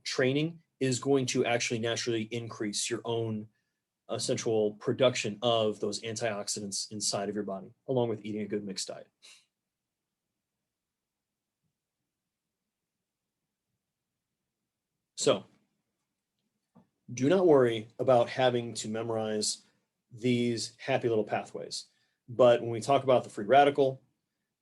training is going to actually naturally increase your own essential production of those antioxidants inside of your body, along with eating a good mixed diet. So do not worry about having to memorize these happy little pathways. But when we talk about the free radical,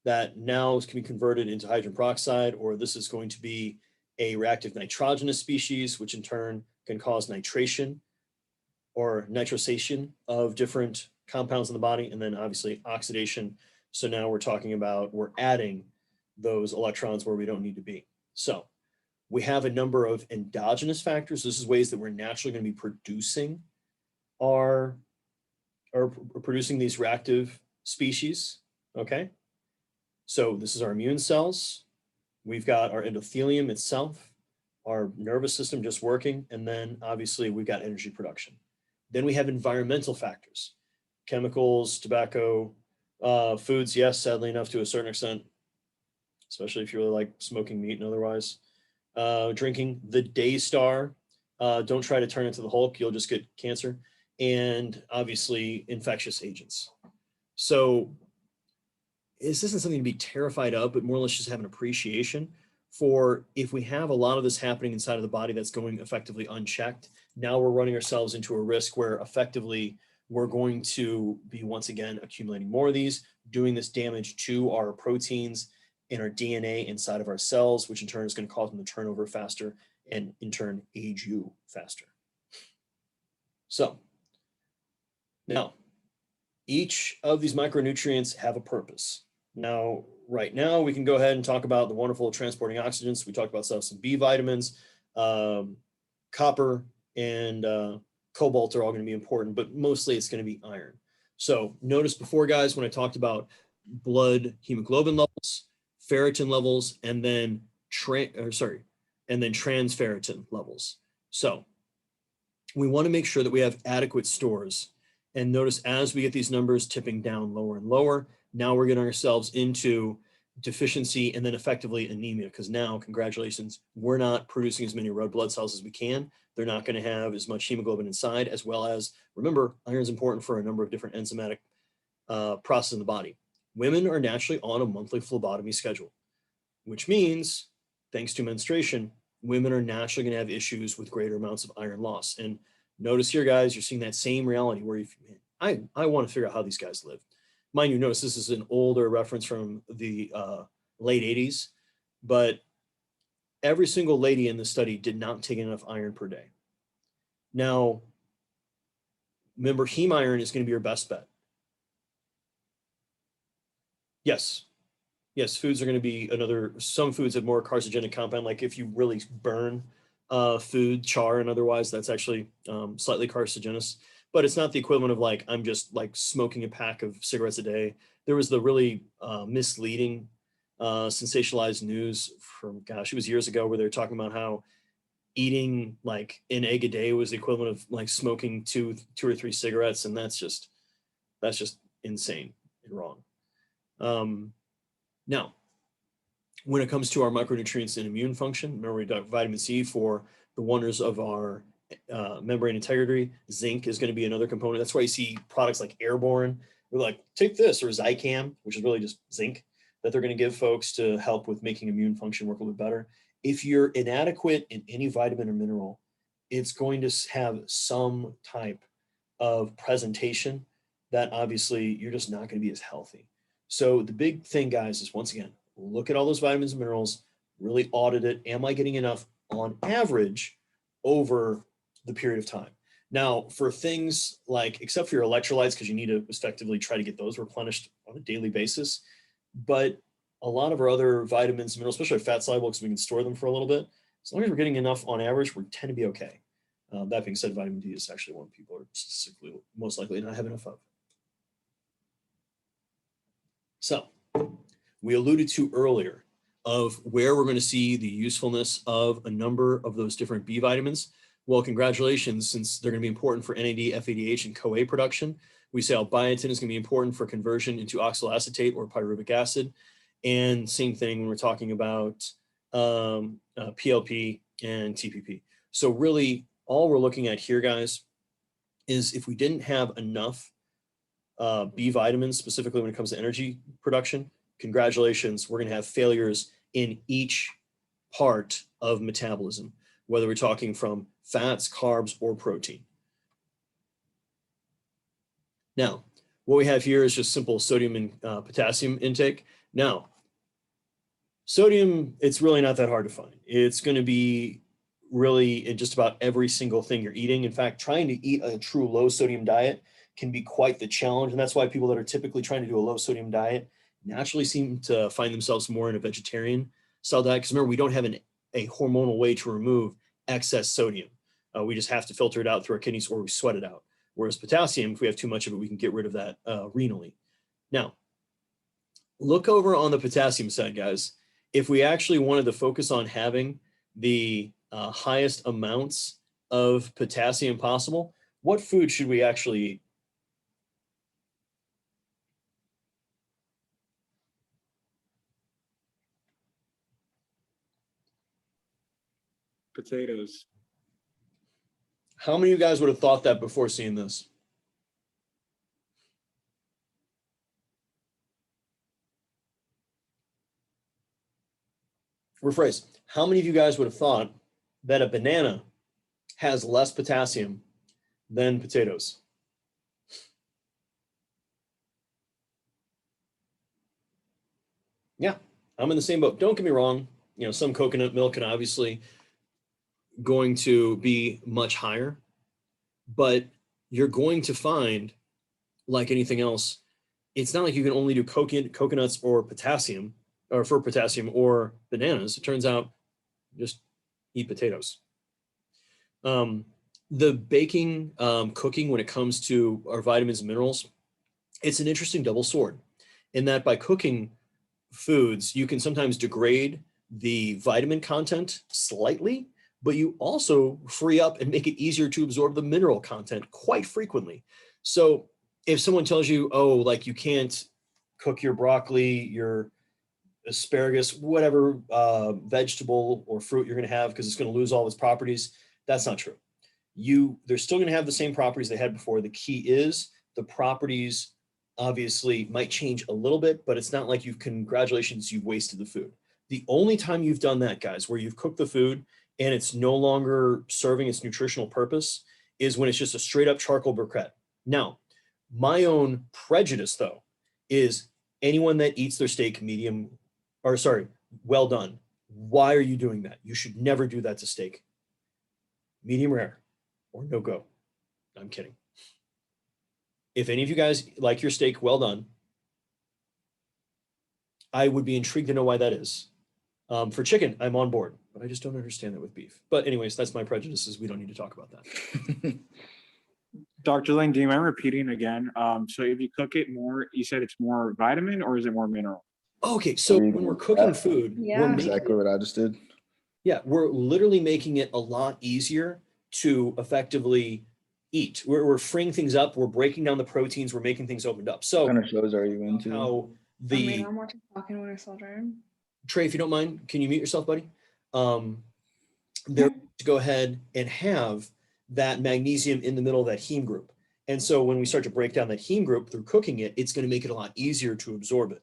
that now can be converted into hydrogen peroxide, or this is going to be a reactive nitrogenous species, which in turn can cause nitration or nitrosation of different compounds in the body, and then obviously oxidation. So now we're talking about, we're adding those electrons where we don't need to be. So we have a number of endogenous factors. This is ways that we're naturally going to be producing producing these reactive species, okay? So this is our immune cells. We've got our endothelium itself, our nervous system just working, and then obviously we've got energy production. Then we have environmental factors, chemicals, tobacco, foods, yes, sadly enough to a certain extent, especially if you really like smoking meat and otherwise. Drinking the day star, don't try to turn into the Hulk, you'll just get cancer. And obviously infectious agents. So this isn't something to be terrified of, but more or less just have an appreciation for if we have a lot of this happening inside of the body that's going effectively unchecked, now we're running ourselves into a risk where effectively we're going to be once again accumulating more of these, doing this damage to our proteins and our DNA inside of our cells, which in turn is going to cause them to turn over faster and in turn age you faster. So now, each of these micronutrients have a purpose. Now, right now, we can go ahead and talk about the wonderful transporting oxygens. We talked about some B vitamins, copper, and cobalt are all going to be important, but mostly it's going to be iron. So notice before, guys, when I talked about blood hemoglobin levels, ferritin levels, and then transferritin levels. So we want to make sure that we have adequate stores. And notice as we get these numbers tipping down lower and lower, now we're getting ourselves into deficiency and then effectively anemia, because now, congratulations, we're not producing as many red blood cells as we can. They're not going to have as much hemoglobin inside, as well as, remember, iron is important for a number of different enzymatic processes in the body. Women are naturally on a monthly phlebotomy schedule, which means, thanks to menstruation, women are naturally going to have issues with greater amounts of iron loss. And notice here, guys, you're seeing that same reality where I want to figure out how these guys live. Mind you, notice this is an older reference from the late 80s, but every single lady in the study did not take enough iron per day. Now, remember, heme iron is going to be your best bet. Yes, foods are going to be some foods have more carcinogenic compound, like if you really burn food, char and otherwise, that's actually slightly carcinogenous, but it's not the equivalent of like, I'm just like smoking a pack of cigarettes a day. There was the really misleading, sensationalized news from, gosh, it was years ago, where they were talking about how eating like an egg a day was the equivalent of like smoking two or three cigarettes. And that's just insane and wrong. Now, when it comes to our micronutrients and immune function, remember we got vitamin C for the wonders of our membrane integrity. Zinc is going to be another component. That's why you see products like Airborne. We're like, take this, or Zicam, which is really just zinc that they're going to give folks to help with making immune function work a little bit better. If you're inadequate in any vitamin or mineral, it's going to have some type of presentation that obviously you're just not going to be as healthy. So the big thing, guys, is once again, look at all those vitamins and minerals, really audit it. Am I getting enough on average over the period of time? Now, for things like, except for your electrolytes, because you need to effectively try to get those replenished on a daily basis, but a lot of our other vitamins, minerals, especially fat-soluble, because we can store them for a little bit, as long as we're getting enough on average, we tend to be okay. That being said, vitamin D is actually one people are statistically most likely not have enough of. So, we alluded to earlier of where we're going to see the usefulness of a number of those different B vitamins. Well, congratulations, since they're going to be important for NAD, FADH, and CoA production. We say biotin is going to be important for conversion into oxaloacetate or pyruvic acid. And same thing when we're talking about PLP and TPP. So really, all we're looking at here, guys, is if we didn't have enough B vitamins, specifically when it comes to energy production, congratulations, we're going to have failures in each part of metabolism, whether we're talking from fats, carbs, or protein. Now, what we have here is just simple sodium and potassium intake. Now, sodium, it's really not that hard to find. It's going to be really in just about every single thing you're eating. In fact, trying to eat a true low sodium diet can be quite the challenge. And that's why people that are typically trying to do a low sodium diet naturally seem to find themselves more in a vegetarian style diet. Because remember, we don't have a hormonal way to remove excess sodium. We just have to filter it out through our kidneys, or we sweat it out. Whereas potassium, if we have too much of it, we can get rid of that renally. Now, look over on the potassium side, guys. If we actually wanted to focus on having the highest amounts of potassium possible, what food should we actually eat? Potatoes. How many of you guys would have thought that before seeing this? Rephrase. How many of you guys would have thought that a banana has less potassium than potatoes? Yeah, I'm in the same boat. Don't get me wrong. You know, some coconut milk can obviously going to be much higher, but you're going to find, like anything else, it's not like you can only do coconuts or potassium, or for potassium or bananas. It turns out just eat potatoes. The baking, cooking, when it comes to our vitamins and minerals, it's an interesting double sword in that by cooking foods, you can sometimes degrade the vitamin content slightly, but you also free up and make it easier to absorb the mineral content quite frequently. So if someone tells you, oh, like you can't cook your broccoli, your asparagus, whatever vegetable or fruit you're going to have because it's going to lose all its properties, that's not true. They're still going to have the same properties they had before. The key is the properties obviously might change a little bit, but it's not like congratulations, you've wasted the food. The only time you've done that, guys, where you've cooked the food and it's no longer serving its nutritional purpose is when it's just a straight up charcoal briquette. Now, my own prejudice though, is anyone that eats their steak well done. Why are you doing that? You should never do that to steak. Medium rare or no go. I'm kidding. If any of you guys like your steak well done, I would be intrigued to know why that is. For chicken, I'm on board, but I just don't understand that with beef. But anyways, that's my prejudices. We don't need to talk about that. Dr. Lane, do you mind repeating again? So if you cook it more, you said it's more vitamin or is it more mineral? Okay, so when we're cooking food, we're exactly what I just did. Yeah, we're literally making it a lot easier to effectively eat. We're freeing things up. We're breaking down the proteins. We're making things opened up. So What kind of shows are you into? how I mean, I'm watching Talking Winter Soldier. Trey, if you don't mind, can you mute yourself, buddy? They're to go ahead and have that magnesium in the middle of that heme group. And so when we start to break down that heme group through cooking it, it's going to make it a lot easier to absorb it.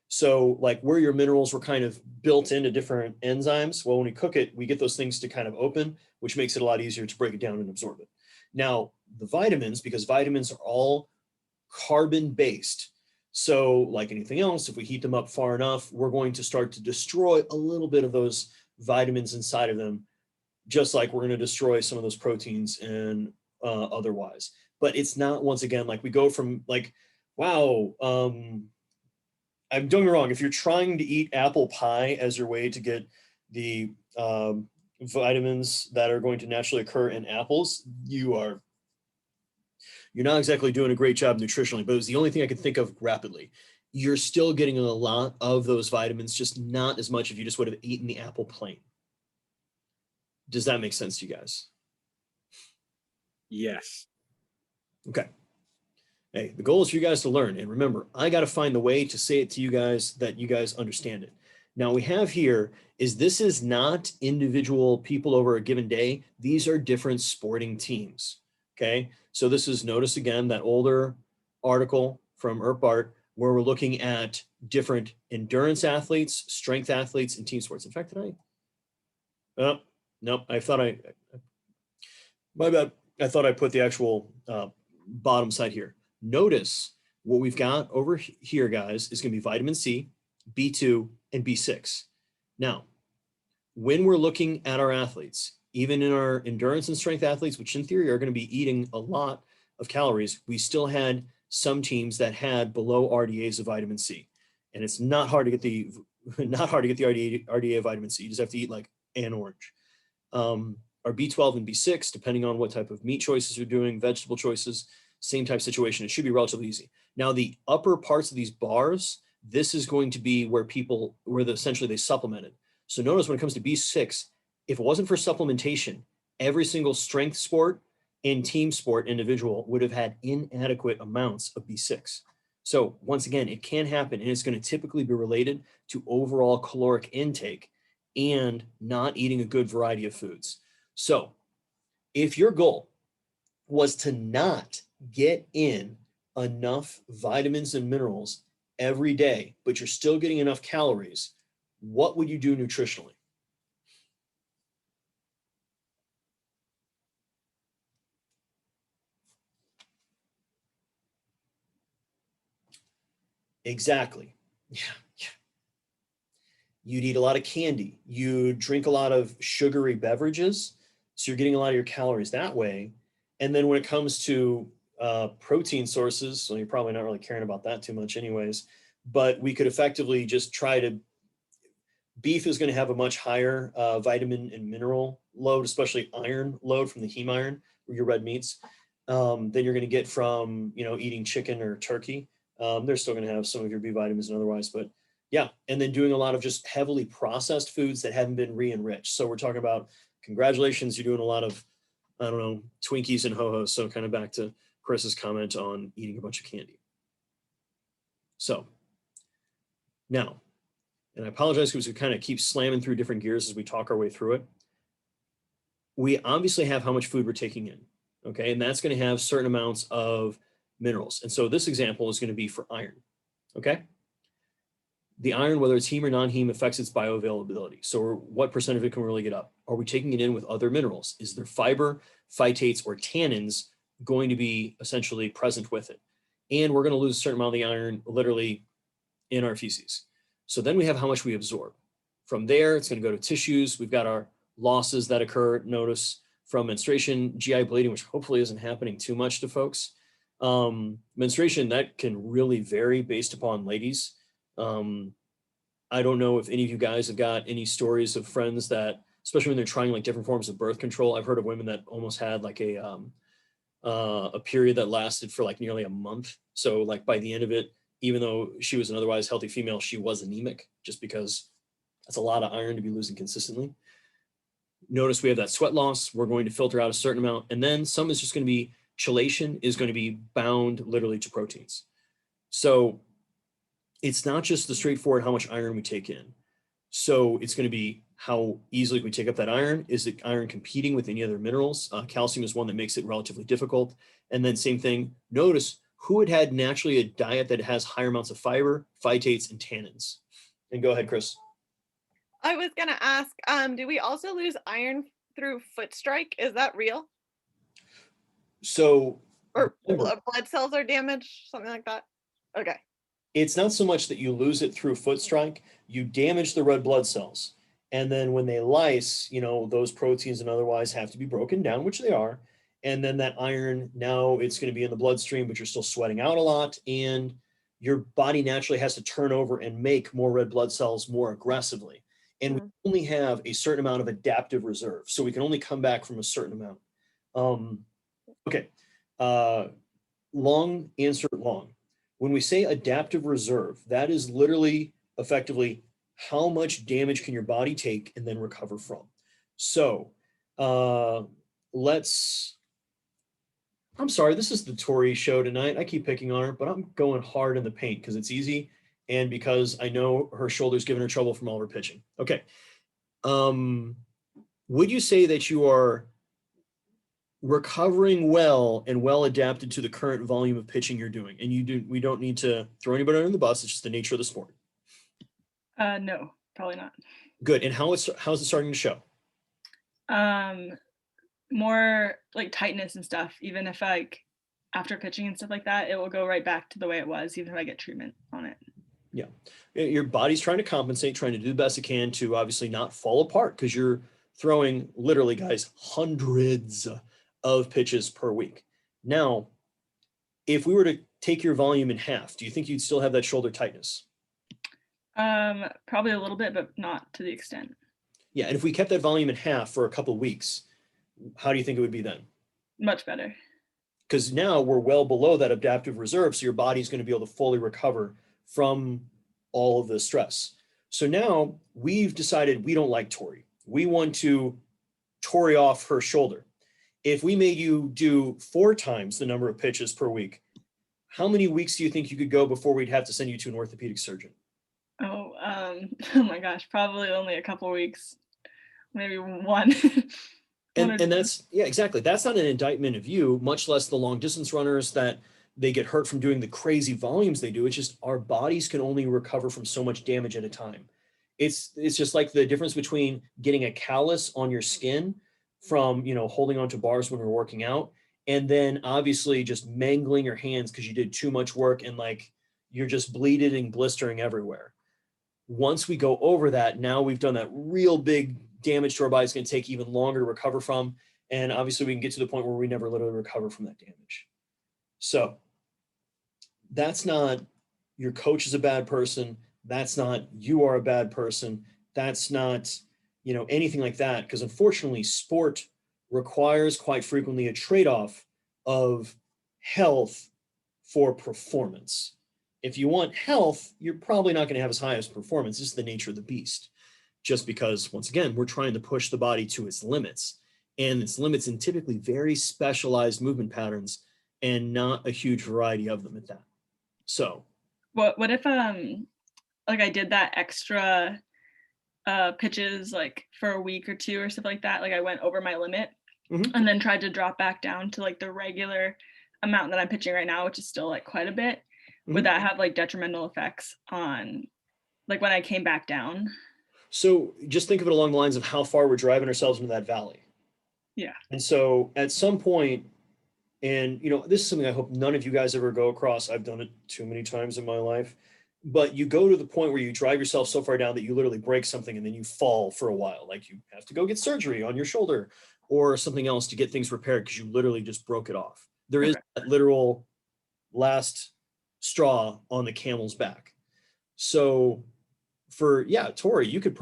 So like where your minerals were kind of built into different enzymes, well, when we cook it, we get those things to kind of open, which makes it a lot easier to break it down and absorb it. Now, the vitamins, because vitamins are all carbon-based, so like anything else, if we heat them up far enough, we're going to start to destroy a little bit of those vitamins inside of them, just like we're going to destroy some of those proteins and otherwise. But it's not, once again, like we go from like, wow, I'm doing it wrong. If you're trying to eat apple pie as your way to get the vitamins that are going to naturally occur in apples, you're not exactly doing a great job nutritionally, but it was the only thing I could think of rapidly. You're still getting a lot of those vitamins, just not as much if you just would have eaten the apple plain. Does that make sense to you guys? Yes. Okay. Hey, the goal is for you guys to learn. And remember, I got to find the way to say it to you guys that you guys understand it. Now we have here is this is not individual people over a given day. These are different sporting teams. Okay. So this is, notice again, that older article from Bart where we're looking at different endurance athletes, strength athletes, and team sports. In fact, did I? Oh, nope. My bad. I thought I put the actual bottom side here. Notice what we've got over here, guys, is going to be vitamin C, B2, and B6. Now, when we're looking at our athletes, even in our endurance and strength athletes, which in theory are going to be eating a lot of calories, we still had some teams that had below RDAs of vitamin C. And it's not hard to get the RDA of vitamin C. You just have to eat like an orange. Our B12 and B6, depending on what type of meat choices you're doing, vegetable choices, same type situation. It should be relatively easy. Now, the upper parts of these bars, this is going to be where essentially they supplemented. So notice when it comes to B6, if it wasn't for supplementation, every single strength sport and team sport individual would have had inadequate amounts of B6. So once again, it can happen, and it's going to typically be related to overall caloric intake and not eating a good variety of foods. So if your goal was to not get in enough vitamins and minerals every day, but you're still getting enough calories, what would you do nutritionally? Exactly. Yeah. You'd eat a lot of candy. You drink a lot of sugary beverages. So you're getting a lot of your calories that way. And then when it comes to protein sources, so you're probably not really caring about that too much anyways, but we could effectively just try to, beef is going to have a much higher vitamin and mineral load, especially iron load from the heme iron, or your red meats, than you're going to get from, eating chicken or turkey. They're still going to have some of your B vitamins and otherwise, but yeah. And then doing a lot of just heavily processed foods that haven't been re-enriched. So we're talking about, congratulations, you're doing a lot of, I don't know, Twinkies and ho-hos. So kind of back to Chris's comment on eating a bunch of candy. So now, and I apologize because we kind of keep slamming through different gears as we talk our way through it. We obviously have how much food we're taking in, okay? And that's going to have certain amounts of minerals. And so this example is going to be for iron, okay? The iron, whether it's heme or non-heme, affects its bioavailability. So what percent of it can we really get up? Are we taking it in with other minerals? Is there fiber, phytates, or tannins going to be essentially present with it? And we're going to lose a certain amount of the iron literally in our feces. So then we have how much we absorb. From there, it's going to go to tissues. We've got our losses that occur, notice, from menstruation, GI bleeding, which hopefully isn't happening too much to folks. Menstruation, that can really vary based upon ladies. I don't know if any of you guys have got any stories of friends that, especially when they're trying like different forms of birth control. I've heard of women that almost had like a period that lasted for like nearly a month. So like by the end of it, even though she was an otherwise healthy female, she was anemic just because that's a lot of iron to be losing consistently. Notice we have that sweat loss. We're going to filter out a certain amount. And then some is just going to be, chelation is going to be bound literally to proteins. So it's not just the straightforward how much iron we take in. So it's going to be how easily we take up that iron. Is it iron competing with any other minerals? Calcium is one that makes it relatively difficult. And then same thing, notice who had naturally a diet that has higher amounts of fiber, phytates, and tannins. And go ahead, Chris. I was going to ask, do we also lose iron through foot strike? Is that real? So, or blood cells are damaged, something like that? Okay. It's not so much that you lose it through foot strike, you damage the red blood cells. And then when they lyse, those proteins and otherwise have to be broken down, which they are. And then that iron, now it's going to be in the bloodstream, but you're still sweating out a lot. And your body naturally has to turn over and make more red blood cells more aggressively. And we only have a certain amount of adaptive reserve. So we can only come back from a certain amount. Okay. Long answer long. When we say adaptive reserve, that is literally effectively how much damage can your body take and then recover from. So I'm sorry, this is the Tori show tonight. I keep picking on her, but I'm going hard in the paint because it's easy and because I know her shoulder's giving her trouble from all her pitching. Okay. Would you say that you are recovering well and well adapted to the current volume of pitching you're doing? And we don't need to throw anybody under the bus. It's just the nature of the sport. No, probably not. Good. And how's it starting to show? More like tightness and stuff. Even if after pitching and stuff like that, it will go right back to the way it was, even if I get treatment on it. Yeah. Your body's trying to compensate, trying to do the best it can to obviously not fall apart because you're throwing literally, guys, hundreds of pitches per week. Now, if we were to take your volume in half, do you think you'd still have that shoulder tightness? Probably a little bit, but not to the extent. Yeah. And if we kept that volume in half for a couple of weeks, how do you think it would be then? Much better. Because now we're well below that adaptive reserve. So your body's going to be able to fully recover from all of the stress. So now we've decided we don't like Tori. We want to Tori off her shoulder. If we made you do 4 times the number of pitches per week, how many weeks do you think you could go before we'd have to send you to an orthopedic surgeon? Oh, oh my gosh, probably only a couple weeks, maybe one. And that's, yeah, exactly. That's not an indictment of you, much less the long distance runners that they get hurt from doing the crazy volumes they do. It's just our bodies can only recover from so much damage at a time. It's just like the difference between getting a callus on your skin from, holding onto bars when we're working out, and then obviously just mangling your hands because you did too much work and like you're just bleeding and blistering everywhere. Once we go over that, now we've done that real big damage to our body. It's going to take even longer to recover from. And obviously we can get to the point where we never literally recover from that damage. So that's not your coach is a bad person. That's not you are a bad person. That's not, anything like that. Because unfortunately, sport requires quite frequently a trade-off of health for performance. If you want health, you're probably not going to have as high as performance. This is the nature of the beast. Just because, once again, we're trying to push the body to its limits, and its limits in typically very specialized movement patterns and not a huge variety of them at that. So what if like I did that extra pitches like for a week or 2 or stuff like that, like I went over my limit and then tried to drop back down to like the regular amount that I'm pitching right now, which is still like quite a bit. Would that have like detrimental effects on like when I came back down? So just think of it along the lines of how far we're driving ourselves into that valley. Yeah. And so at some point, and this is something I hope none of you guys ever go across. I've done it too many times in my life, but you go to the point where you drive yourself so far down that you literally break something and then you fall for a while. Like you have to go get surgery on your shoulder or something else to get things repaired because you literally just broke it off. There is that literal last straw on the camel's back. So Tori, you could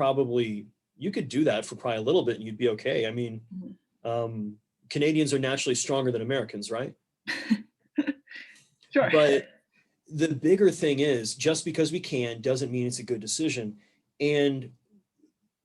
do that for probably a little bit and you'd be okay. I mean, Canadians are naturally stronger than Americans, right? Sure. But the bigger thing is just because we can doesn't mean it's a good decision. And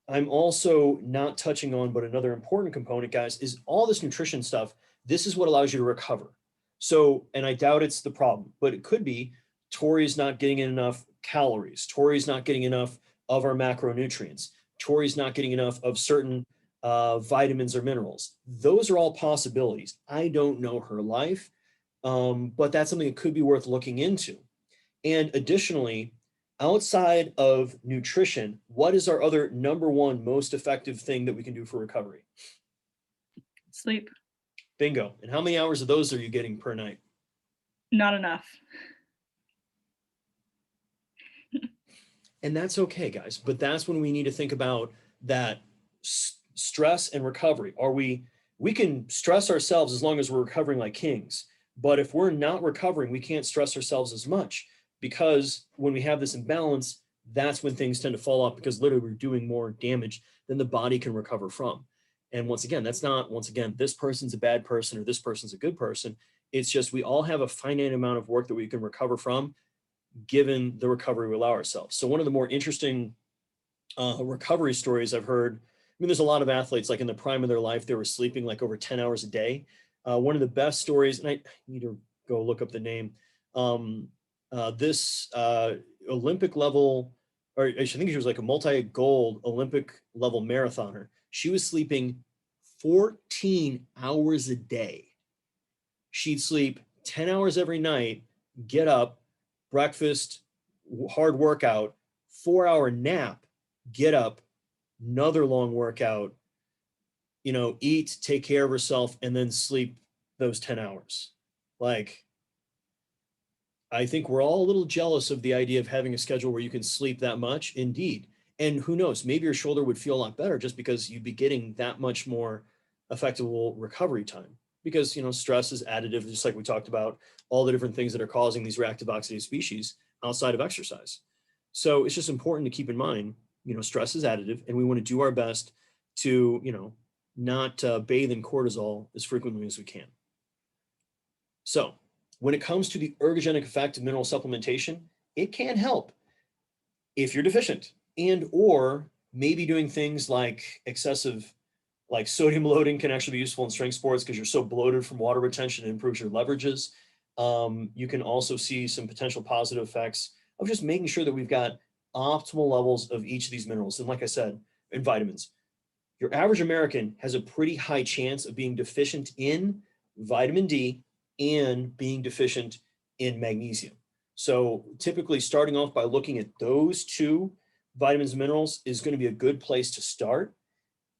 I'm also not touching on, but another important component, guys, is all this nutrition stuff. This is what allows you to recover. So, and I doubt it's the problem, but it could be Tori's not getting enough calories. Tori's not getting enough of our macronutrients. Tori's not getting enough of certain vitamins or minerals. Those are all possibilities. I don't know her life, but that's something that could be worth looking into. And additionally, outside of nutrition, what is our other number one most effective thing that we can do for recovery? Sleep. Bingo. And how many hours of those are you getting per night? Not enough. And that's okay, guys. But that's when we need to think about that stress and recovery. We can stress ourselves as long as we're recovering like kings. But if we're not recovering, we can't stress ourselves as much, because when we have this imbalance, that's when things tend to fall off, because literally we're doing more damage than the body can recover from. And once again, that's not, this person's a bad person or this person's a good person. It's just we all have a finite amount of work that we can recover from, given the recovery we allow ourselves. So one of the more interesting recovery stories I've heard, there's a lot of athletes, like in the prime of their life, they were sleeping like over 10 hours a day. One of the best stories, and I need to go look up the name, this Olympic level, or I think she was like a multi-gold Olympic level marathoner. She was sleeping 14 hours a day. She'd sleep 10 hours every night, get up, breakfast, hard workout, 4-hour nap, get up, another long workout, eat, take care of herself, and then sleep those 10 hours. Like, I think we're all a little jealous of the idea of having a schedule where you can sleep that much. Indeed. And who knows, maybe your shoulder would feel a lot better just because you'd be getting that much more effective recovery time. Because, stress is additive, just like we talked about all the different things that are causing these reactive oxidative species outside of exercise. So it's just important to keep in mind, stress is additive, and we want to do our best to, not bathe in cortisol as frequently as we can. So when it comes to the ergogenic effect of mineral supplementation, it can help. if you're deficient, and or maybe doing things like excessive, like sodium loading can actually be useful in strength sports because you're so bloated from water retention, it improves your leverages. You can also see some potential positive effects of just making sure that we've got optimal levels of each of these minerals. And like I said, in vitamins, your average American has a pretty high chance of being deficient in vitamin D and being deficient in magnesium. So typically starting off by looking at those two vitamins and minerals is going to be a good place to start,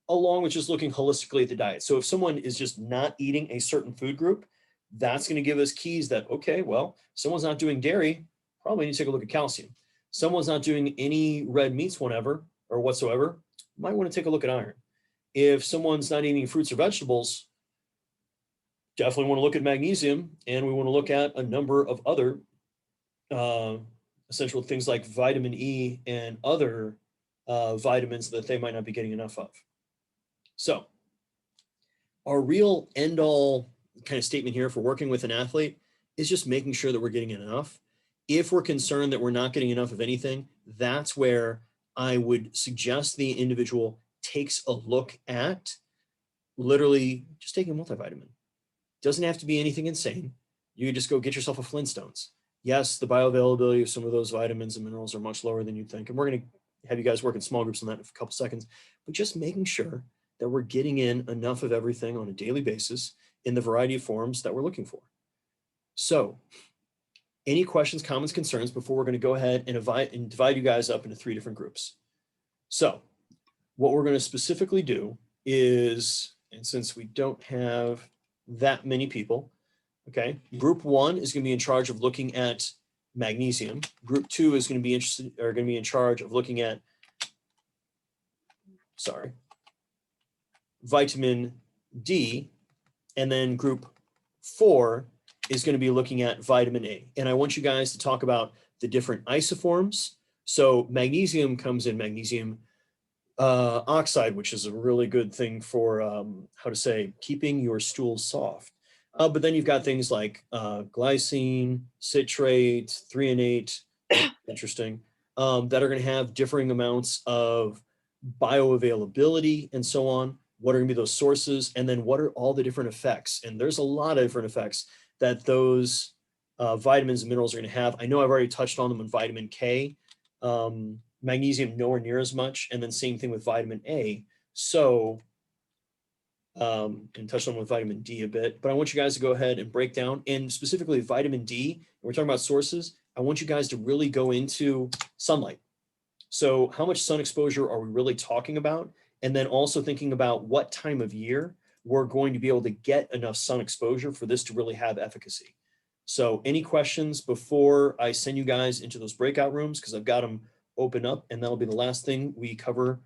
along with just looking holistically at the diet. So if someone is just not eating a certain food group, that's going to give us keys that, okay, well, someone's not doing dairy, probably need to take a look at calcium. Someone's not doing any red meats whatsoever, might want to take a look at iron. If someone's not eating fruits or vegetables, definitely want to look at magnesium, and we want to look at a number of other essential things like vitamin E and other vitamins that they might not be getting enough of. So our real end-all kind of statement here for working with an athlete is just making sure that we're getting enough. If we're concerned that we're not getting enough of anything, that's where I would suggest the individual takes a look at literally just taking a multivitamin. Doesn't have to be anything insane. You can just go get yourself a Flintstones. Yes, the bioavailability of some of those vitamins and minerals are much lower than you'd think. And we're going to have you guys work in small groups on that in a couple seconds, but just making sure that we're getting in enough of everything on a daily basis in the variety of forms that we're looking for. So any questions, comments, concerns before we're going to go ahead and divide you guys up into 3 different groups. So what we're going to specifically do is, and since we don't have that many people, okay, group 1 is going to be in charge of looking at magnesium. Group 2 is going to be in charge of looking at, vitamin D, and then group 4 is going to be looking at vitamin A. And I want you guys to talk about the different isoforms. So magnesium comes in magnesium oxide, which is a really good thing for, keeping your stool soft. But then you've got things like glycine, citrate, threonate, interesting, that are going to have differing amounts of bioavailability and so on. What are going to be those sources? And then what are all the different effects? And there's a lot of different effects that those vitamins and minerals are going to have. I know I've already touched on them on vitamin K. Magnesium nowhere near as much, and then same thing with vitamin A. So, and touched on with vitamin D a bit, but I want you guys to go ahead and break down, and specifically vitamin D, and we're talking about sources, I want you guys to really go into sunlight. So how much sun exposure are we really talking about? And then also thinking about what time of year we're going to be able to get enough sun exposure for this to really have efficacy. So any questions before I send you guys into those breakout rooms? Because I've got them open up, and that'll be the last thing we cover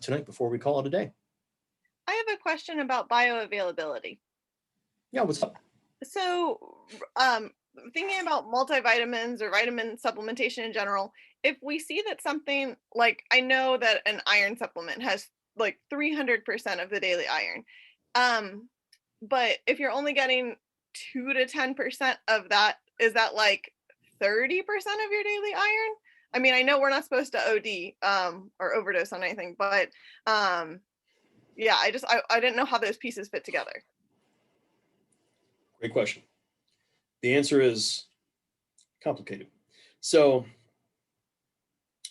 tonight before we call it a day. I have a question about bioavailability. Yeah, what's up? So thinking about multivitamins or vitamin supplementation in general, if we see that something, like I know that an iron supplement has like 300% of the daily iron, but if you're only getting 2 to 10% of that, is that like 30% of your daily iron? I mean, I know we're not supposed to OD or overdose on anything, but yeah, I didn't know how those pieces fit together. Great question. The answer is complicated. So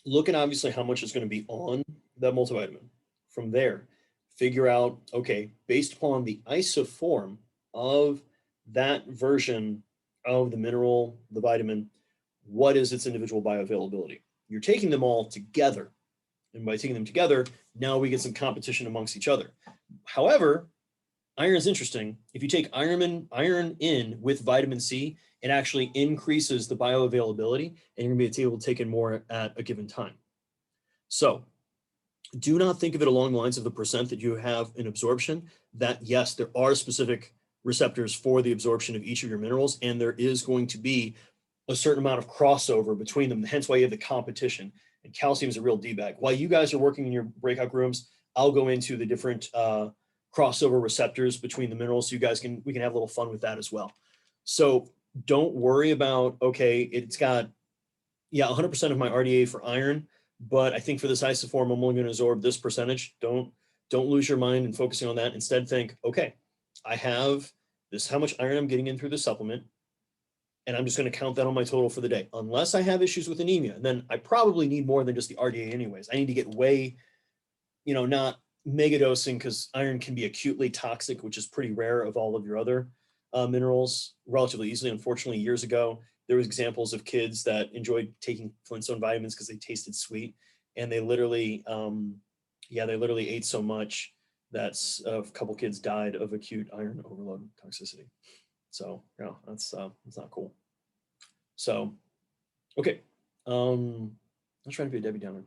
look at obviously how much is going to be on that multivitamin. From there, figure out, okay, based upon the isoform of that version of the mineral, the vitamin, what is its individual bioavailability? You're taking them all together. And by taking them together, now we get some competition amongst each other. However, iron is interesting. If you take iron in with vitamin C, it actually increases the bioavailability, and you're going to be able to take in more at a given time. So do not think of it along the lines of the percent that you have in absorption. That yes, there are specific receptors for the absorption of each of your minerals, and there is going to be a certain amount of crossover between them, hence why you have the competition. And calcium is a real D-bag. While you guys are working in your breakout rooms, I'll go into the different crossover receptors between the minerals, so we can have a little fun with that as well. So don't worry about, okay, it's got yeah, 100% of my RDA for iron, but I think for this isoform, I'm only going to absorb this percentage. Don't lose your mind in focusing on that. Instead, think, okay, I have this, how much iron I'm getting in through the supplement, and I'm just going to count that on my total for the day. Unless I have issues with anemia, then I probably need more than just the RDA anyways. I need to get way, not mega dosing, because iron can be acutely toxic, which is pretty rare of all of your other minerals relatively easily. Unfortunately, years ago, there was examples of kids that enjoyed taking Flintstone vitamins because they tasted sweet, and they literally, they literally ate so much that a couple kids died of acute iron overload toxicity. So yeah, that's not cool. So, okay, I'm trying to be a Debbie Downer.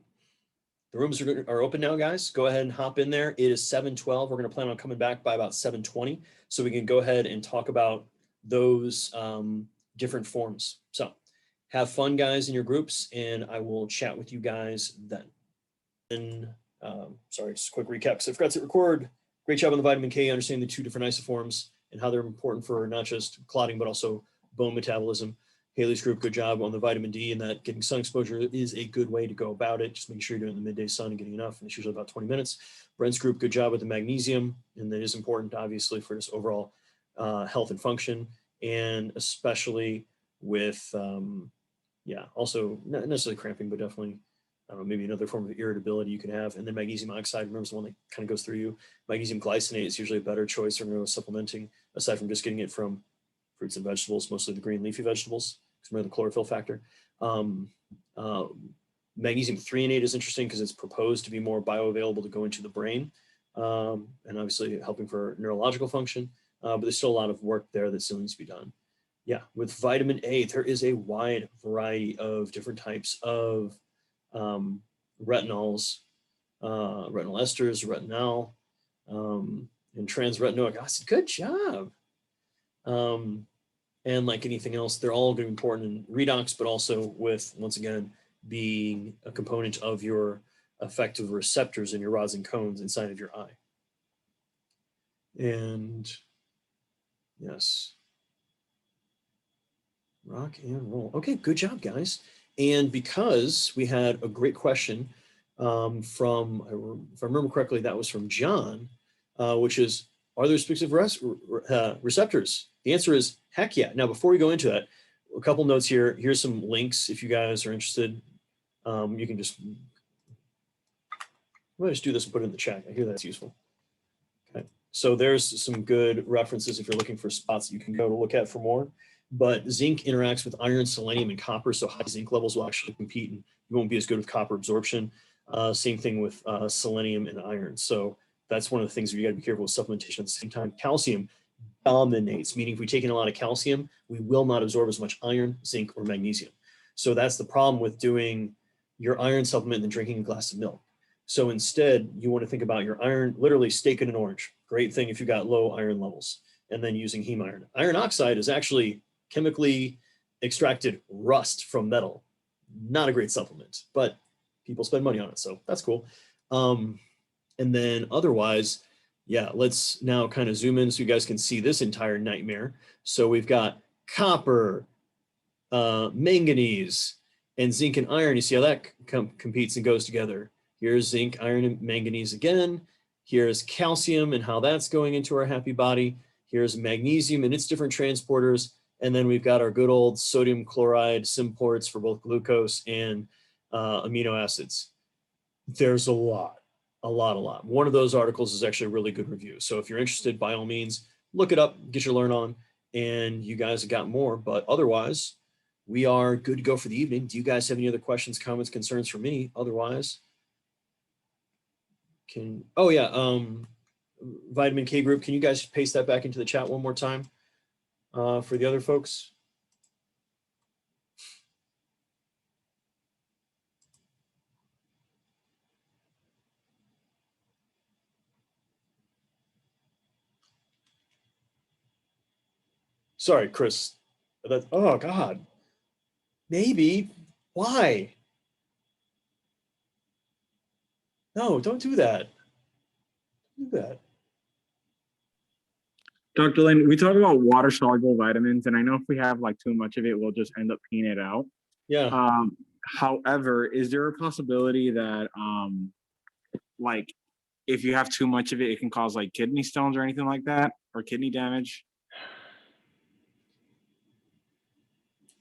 The rooms are open now, guys. Go ahead and hop in there. It is 7:12. We're going to plan on coming back by about 7:20, so we can go ahead and talk about those different forms. So have fun, guys, in your groups, and I will chat with you guys then. And sorry, just a quick recap. So I forgot to record. Great job on the vitamin K, understanding the two different isoforms and how they're important for not just clotting, but also bone metabolism. Haley's group, good job on the vitamin D, and that getting sun exposure is a good way to go about it. Just making sure you're doing the midday sun and getting enough, and it's usually about 20 minutes. Brent's group, good job with the magnesium, and that is important, obviously, for just overall health and function, and especially with, also not necessarily cramping, but definitely, I don't know, maybe another form of irritability you can have. And then magnesium oxide, remember, is the one that kind of goes through you. Magnesium glycinate is usually a better choice for supplementing, aside from just getting it from fruits and vegetables, mostly the green leafy vegetables, because remember the chlorophyll factor. Magnesium threonate is interesting because it's proposed to be more bioavailable to go into the brain, and obviously helping for neurological function, but there's still a lot of work there that still needs to be done. Yeah, with vitamin A, there is a wide variety of different types of retinols, retinol esters, retinol, and trans-retinoic acid. Good job. And like anything else, they're all going to be important in redox, but also with, once again, being a component of your effective receptors in your rods and cones inside of your eye. And yes, rock and roll. Okay, good job, guys. And because we had a great question from, if I remember correctly, that was from John, which is, are there specific receptors? The answer is heck yeah. Now, before we go into that, a couple notes here. Here's some links if you guys are interested. You can just, I'm going to just do this and put it in the chat. I hear that's useful. Okay, so there's some good references if you're looking for spots that you can go to look at for more. But zinc interacts with iron, selenium, and copper, so high zinc levels will actually compete, and you won't be as good with copper absorption. Same thing with selenium and iron. So that's one of the things where you got to be careful with supplementation. At the same time, calcium dominates, meaning if we take in a lot of calcium, we will not absorb as much iron, zinc, or magnesium. So that's the problem with doing your iron supplement and then drinking a glass of milk. So instead, you want to think about your iron, literally steak in an orange. Great thing if you've got low iron levels, and then using heme iron. Iron oxide is actually chemically extracted rust from metal. Not a great supplement, but people spend money on it, so that's cool. And then otherwise, yeah, let's now kind of zoom in so you guys can see this entire nightmare. So we've got copper, manganese, and zinc and iron. You see how that competes and goes together. Here's zinc, iron, and manganese again. Here's calcium and how that's going into our happy body. Here's magnesium and its different transporters. And then we've got our good old sodium chloride symports for both glucose and amino acids. There's a lot. One of those articles is actually a really good review. So if you're interested, by all means, look it up, get your learn on, and you guys have got more. But otherwise, we are good to go for the evening. Do you guys have any other questions, comments, concerns for me? Otherwise, vitamin K group, can you guys paste that back into the chat one more time for the other folks? Sorry, Chris. Oh God. Maybe. Why? No, don't do that. Don't do that. Dr. Lane, we talk about water-soluble vitamins, and I know if we have like too much of it, we'll just end up peeing it out. Yeah. However, is there a possibility that like if you have too much of it, it can cause like kidney stones or anything like that, or kidney damage?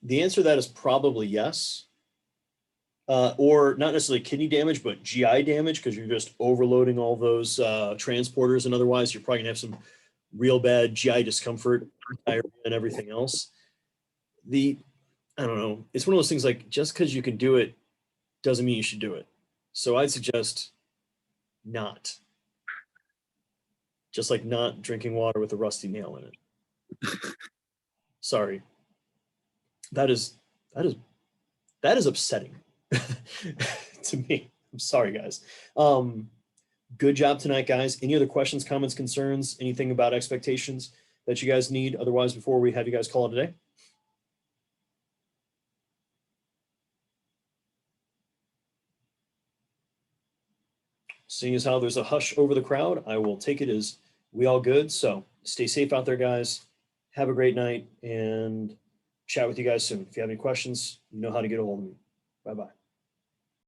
The answer to that is probably yes. Or not necessarily kidney damage, but GI damage, because you're just overloading all those transporters, and otherwise you're probably gonna have some real bad GI discomfort, diarrhea, and everything else. I don't know. It's one of those things like just because you can do it doesn't mean you should do it. So I'd suggest not. Just like not drinking water with a rusty nail in it. Sorry. That is upsetting to me. I'm sorry, guys. Good job tonight, guys. Any other questions, comments, concerns, anything about expectations that you guys need? Otherwise, before we have you guys call it a day. Seeing as how there's a hush over the crowd, I will take it as we all good. So stay safe out there, guys. Have a great night and chat with you guys soon. If you have any questions, you know how to get a hold of me. Bye-bye.